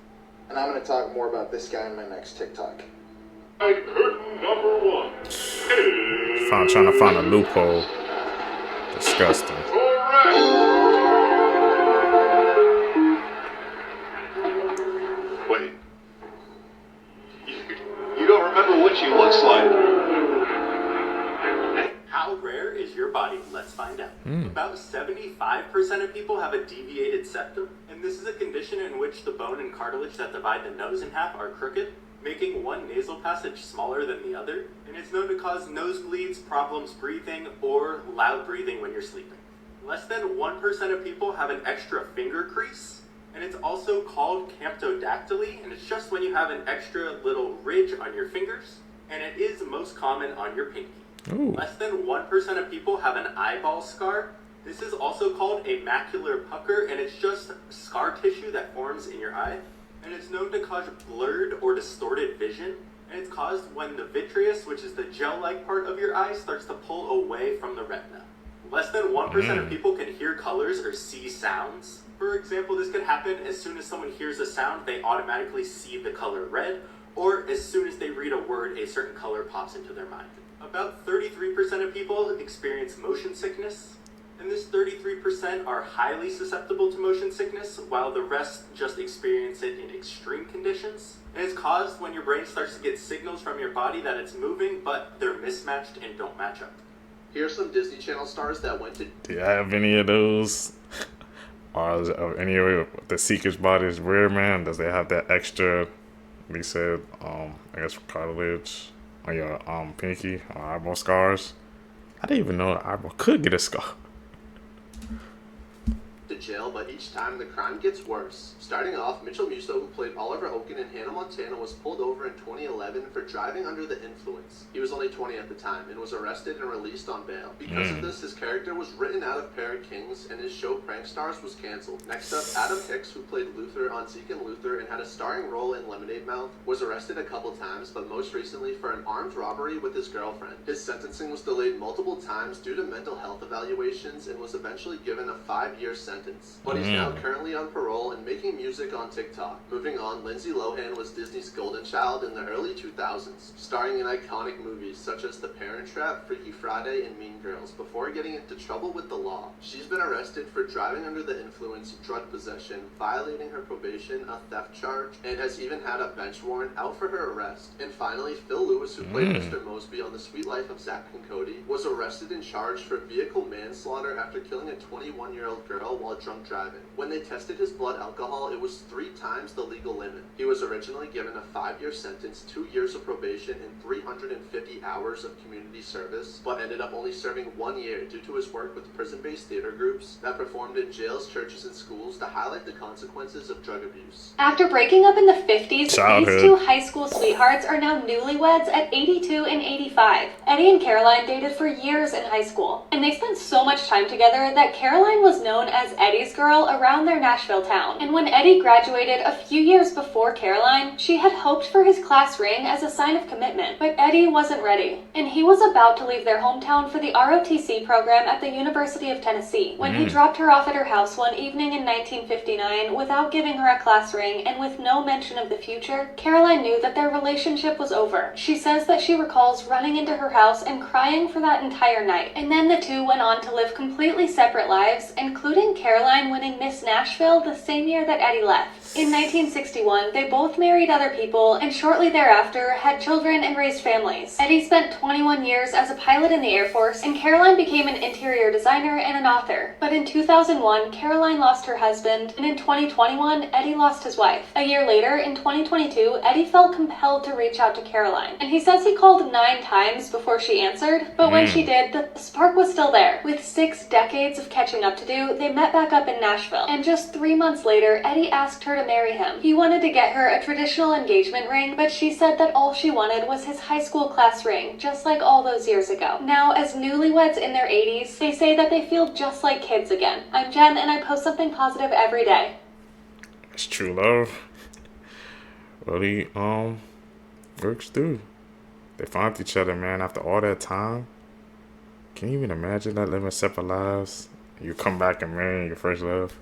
And I'm going to talk more about this guy in my next TikTok. Curtain number 1. Trying to find a loophole. Disgusting. Wait. You don't remember what she looks like. How rare is your body? Let's find out. About 75% of people have a deviated septum, and this is a condition in which the bone and cartilage that divide the nose in half are crooked, making one nasal passage smaller than the other, and it's known to cause nosebleeds, problems breathing, or loud breathing when you're sleeping. Less than 1% of people have an extra finger crease, and it's also called camptodactyly, and it's just when you have an extra little ridge on your fingers, and it is most common on your pinky. Ooh. Less than 1% of people have an eyeball scar. This is also called a macular pucker, and it's just scar tissue that forms in your eye. And it's known to cause blurred or distorted vision. And it's caused when the vitreous, which is the gel-like part of your eye, starts to pull away from the retina. Less than 1% of people can hear colors or see sounds. For example, this could happen as soon as someone hears a sound, they automatically see the color red, or as soon as they read a word, a certain color pops into their mind. About 33% of people experience motion sickness, and this 33% are highly susceptible to motion sickness, while the rest just experience it in extreme conditions. And it's caused when your brain starts to get signals from your body that it's moving, but they're mismatched and don't match up. Here's some Disney Channel stars that went to... Do I have any of those? Or is any of the Seeker's body is weird, man? Does they have that extra, we said, I guess cartilage on your pinky or eyeball scars? I didn't even know an eyeball could get a scar. to jail, but each time the crime gets worse. Starting off, Mitchell Musso, who played Oliver Oken in Hannah Montana, was pulled over in 2011 for driving under the influence. He was only 20 at the time and was arrested and released on bail. Because of this, his character was written out of Parrot Kings and his show Prank Stars was cancelled. Next up, Adam Hicks, who played Luther on Zeke and Luther and had a starring role in Lemonade Mouth, was arrested a couple times, but most recently for an armed robbery with his girlfriend. His sentencing was delayed multiple times due to mental health evaluations and was eventually given a 5-year sentence. But he's now currently on parole and making music on TikTok. Moving on, Lindsay Lohan was Disney's golden child in the early 2000s, starring in iconic movies such as The Parent Trap, Freaky Friday, and Mean Girls, before getting into trouble with the law. She's been arrested for driving under the influence, drug possession, violating her probation, a theft charge, and has even had a bench warrant out for her arrest. And finally, Phil Lewis, who played Mr. Mosby on The Sweet Life of Zack and Cody, was arrested and charged for vehicle manslaughter after killing a 21-year-old girl while drunk driving. When they tested his blood alcohol, it was 3 times the legal limit. He was originally given a 5-year sentence, 2 years of probation, and 350 hours of community service, but ended up only serving 1 year due to his work with prison-based theater groups that performed in jails, churches, and schools to highlight the consequences of drug abuse. After breaking up in the 50s, these 2 high school sweethearts are now newlyweds at 82 and 85. Eddie and Caroline dated for years in high school, and they spent so much time together that Caroline was known as Eddie's girl around their Nashville town. And when Eddie graduated a few years before Caroline, she had hoped for his class ring as a sign of commitment, but Eddie wasn't ready, and he was about to leave their hometown for the ROTC program at the University of Tennessee when he dropped her off at her house one evening in 1959 without giving her a class ring and with no mention of the future. Caroline knew that their relationship was over. She says that she recalls running into her house and crying for that entire night, and then the two went on to live completely separate lives, including Caroline winning Miss Nashville the same year that Eddie left. In 1961, they both married other people and shortly thereafter had children and raised families. Eddie spent 21 years as a pilot in the Air Force, and Caroline became an interior designer and an author. But in 2001, Caroline lost her husband, and in 2021, Eddie lost his wife. A year later, in 2022, Eddie felt compelled to reach out to Caroline, and he says he called 9 times before she answered, but when she did, the spark was still there. With 6 decades of catching up to do, they met back up in Nashville, and just 3 months later, Eddie asked her to marry him. He wanted to get her a traditional engagement ring, but she said that all she wanted was his high school class ring, just like all those years ago. Now, as newlyweds in their 80s, they say that they feel just like kids again. I'm Jen, and I post something positive every day. It's true love. Really, works through. They found each other, man, after all that time. Can you even imagine that, living separate lives? You come back and marry your first love.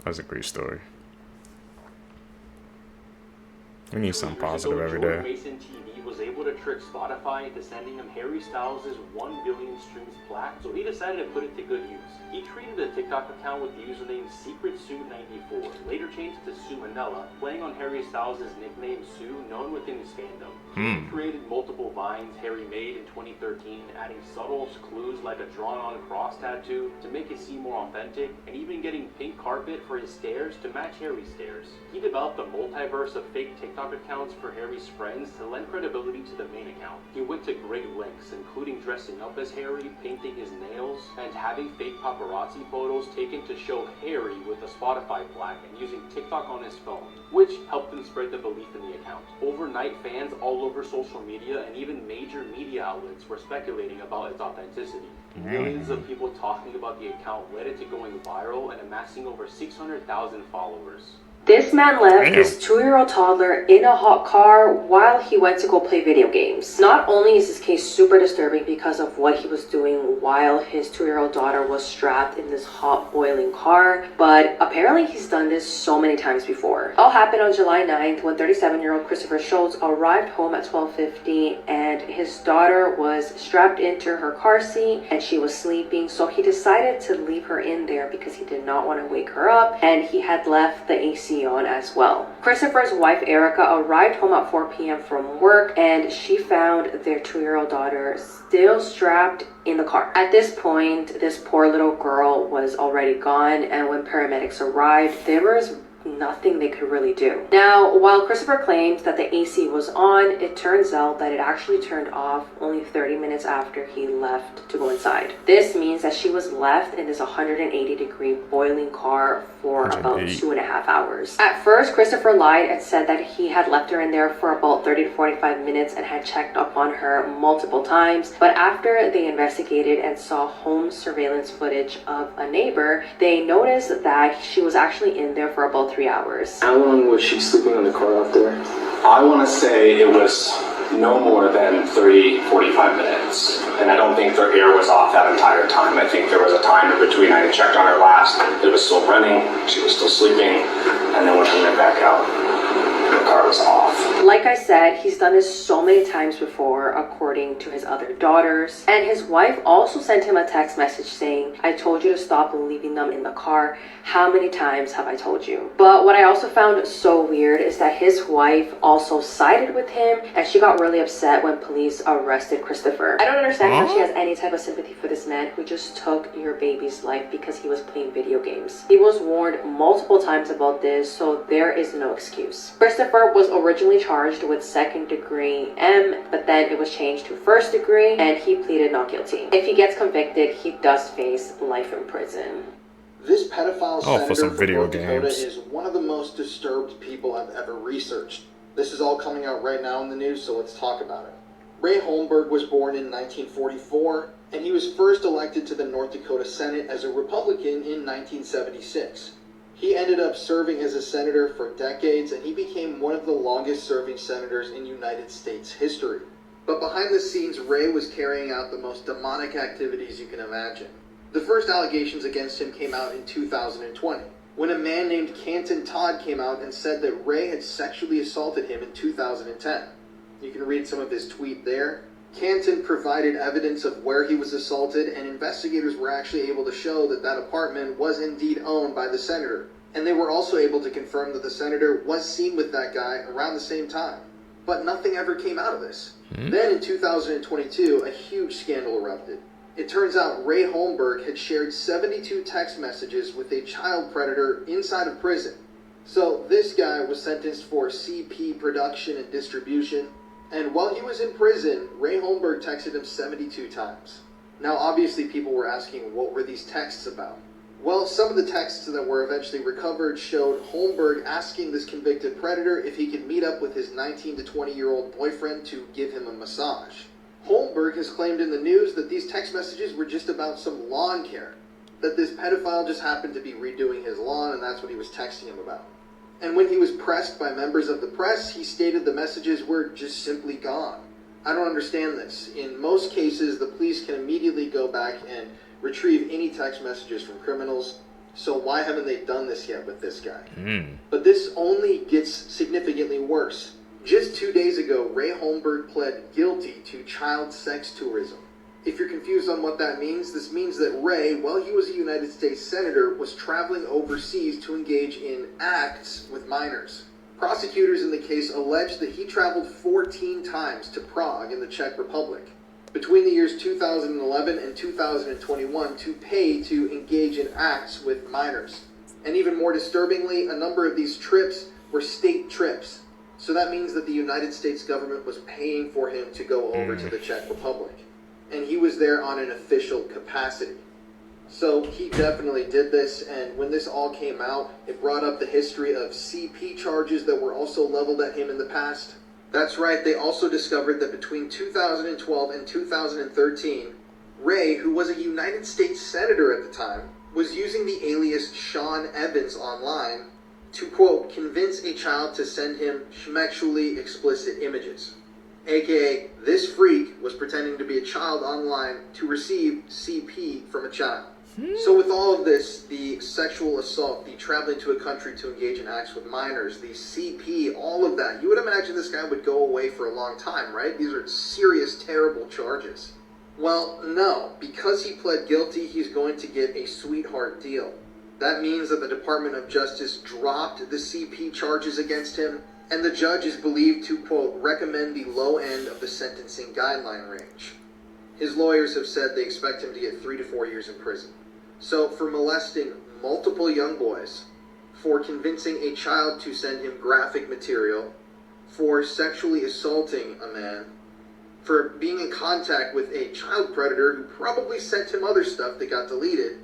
That's a great story. We need something positive every day. Mason TV was able to trick Spotify into sending him Harry Styles' 1 billion streams plaque, so he decided to put it to good use. He created a TikTok account with the username SecretSue94, later changed to Sue Manella, playing on Harry Styles' nickname Sue, known within his fandom. He created multiple vines Harry made in 2013, adding subtle clues like a drawn-on cross tattoo to make it seem more authentic, and even getting pink carpet for his stairs to match Harry's stairs. He developed a multiverse of fake TikTok accounts for Harry's friends to lend credibility to the main account. He went to great lengths, including dressing up as Harry, painting his nails, and having fake paparazzi photos taken to show Harry with a Spotify plaque and using TikTok on his phone, which helped him spread the belief in the account. Overnight, fans all over social media and even major media outlets were speculating about its authenticity. Millions of people talking about the account led it to going viral and amassing over 600,000 followers. This man left his 2-year-old toddler in a hot car while he went to go play video games. Not only is this case super disturbing because of what he was doing while his 2-year-old daughter was strapped in this hot boiling car, but apparently he's done this so many times before. It all happened on July 9th when 37-year-old Christopher Schultz arrived home at 12:50 and his daughter was strapped into her car seat and she was sleeping, so he decided to leave her in there because he did not want to wake her up, and he had left the AC on as well. Christopher's wife Erica arrived home at 4 p.m. from work and she found their 2-year-old daughter still strapped in the car. At this point, this poor little girl was already gone, and when paramedics arrived, there was nothing they could really do. Now, while Christopher claims that the AC was on, it turns out that it actually turned off only 30 minutes after he left to go inside. This means that she was left in this 180-degree boiling car for about 2.5 hours. At first, Christopher lied and said that he had left her in there for about 30 to 45 minutes and had checked up on her multiple times, but after they investigated and saw home surveillance footage of a neighbor, they noticed that she was actually in there for about 3 hours. How long was she sleeping in the car out there? I want to say it was no more than 30-45 minutes. And I don't think the air was off that entire time. I think there was a time in between. I checked on her last. It was still running. She was still sleeping. And then when I went back out, the car was off. Like I said, he's done this so many times before, according to his other daughters. And his wife also sent him a text message saying, "I told you to stop leaving them in the car. How many times have I told you?" But what I also found so weird is that his wife also sided with him, and she got really upset when police arrested Christopher. I don't understand how she has any type of sympathy for this man who just took your baby's life because he was playing video games. He was warned multiple times about this, so there is no excuse. Christopher was originally charged with 2nd-degree M, but then it was changed to 1st-degree, and he pleaded not guilty. If he gets convicted, he does face life in prison. This pedophile senator for some from video North Dakota games. is one of the most disturbed people I've ever researched. This is all coming out right now in the news, so let's talk about it. Ray Holberg was born in 1944, and he was first elected to the North Dakota Senate as a Republican in 1976. He ended up serving as a senator for decades, and he became one of the longest-serving senators in United States history. But behind the scenes, Ray was carrying out the most demonic activities you can imagine. The first allegations against him came out in 2020, when a man named Canton Todd came out and said that Ray had sexually assaulted him in 2010. You can read some of his tweet there. Canton provided evidence of where he was assaulted, and investigators were actually able to show that that apartment was indeed owned by the senator. And they were also able to confirm that the senator was seen with that guy around the same time. But nothing ever came out of this. Then in 2022, a huge scandal erupted. It turns out Ray Holberg had shared 72 text messages with a child predator inside of prison. So this guy was sentenced for CP production and distribution, and while he was in prison, Ray Holberg texted him 72 times. Now obviously people were asking, what were these texts about? Well, some of the texts that were eventually recovered showed Holberg asking this convicted predator if he could meet up with his 19 to 20-year-old boyfriend to give him a massage. Holberg has claimed in the news that these text messages were just about some lawn care, that this pedophile just happened to be redoing his lawn and that's what he was texting him about. And when he was pressed by members of the press, he stated the messages were just simply gone. I don't understand this. In most cases, the police can immediately go back and retrieve any text messages from criminals, so why haven't they done this yet with this guy? But this only gets significantly worse. Just 2 days ago, Ray Holberg pled guilty to child sex tourism. If you're confused on what that means, this means that Ray, while he was a United States Senator, was traveling overseas to engage in acts with minors. Prosecutors in the case alleged that he traveled 14 times to Prague in the Czech Republic between the years 2011 and 2021 to pay to engage in acts with minors. And even more disturbingly, a number of these trips were state trips. So that means that the United States government was paying for him to go over to the Czech Republic. And he was there on an official capacity. So he definitely did this, and when this all came out, it brought up the history of CP charges that were also leveled at him in the past. That's right, they also discovered that between 2012 and 2013, Ray, who was a United States Senator at the time, was using the alias Sean Evans online to, quote, convince a child to send him sexually explicit images. AKA, this freak was pretending to be a child online to receive CP from a child. So with all of this, the sexual assault, the traveling to a country to engage in acts with minors, the CP, all of that, you would imagine this guy would go away for a long time, right? These are serious, terrible charges. Well, no. Because he pled guilty, he's going to get a sweetheart deal. That means that the Department of Justice dropped the CP charges against him, and the judge is believed to, quote, recommend the low end of the sentencing guideline range. His lawyers have said they expect him to get 3 to 4 years in prison. So for molesting multiple young boys, for convincing a child to send him graphic material, for sexually assaulting a man, for being in contact with a child predator who probably sent him other stuff that got deleted,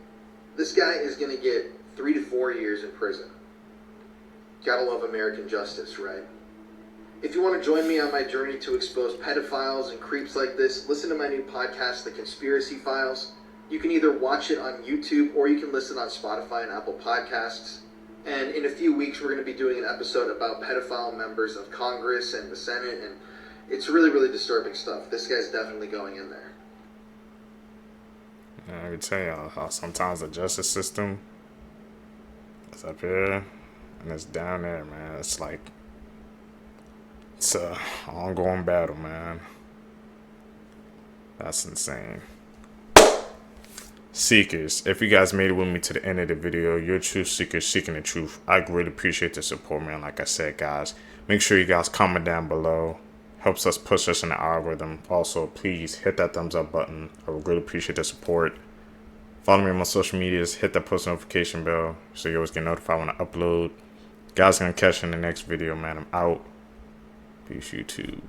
this guy is going to get 3 to 4 years in prison. Gotta love American justice, right? If you want to join me on my journey to expose pedophiles and creeps like this, listen to my new podcast, The Conspiracy Files. You can either watch it on YouTube or you can listen on Spotify and Apple Podcasts. And in a few weeks, we're going to be doing an episode about pedophile members of Congress and the Senate, and it's really, really disturbing stuff. This guy's definitely going in there. I can tell y'all how sometimes the justice system is up here and it's down there, man. It's like, it's a ongoing battle, man. That's insane. Seekers, if you guys made it with me to the end of the video, you're true seekers seeking the truth. I greatly appreciate the support, man. Like I said, guys, make sure you guys comment down below. Helps us push us in the algorithm. Also, please hit that thumbs up button. I would really appreciate the support. Follow me on my social medias. Hit that post notification bell so you always get notified when I upload. Guys, gonna catch you in the next video, man. I'm out. Peace, YouTube.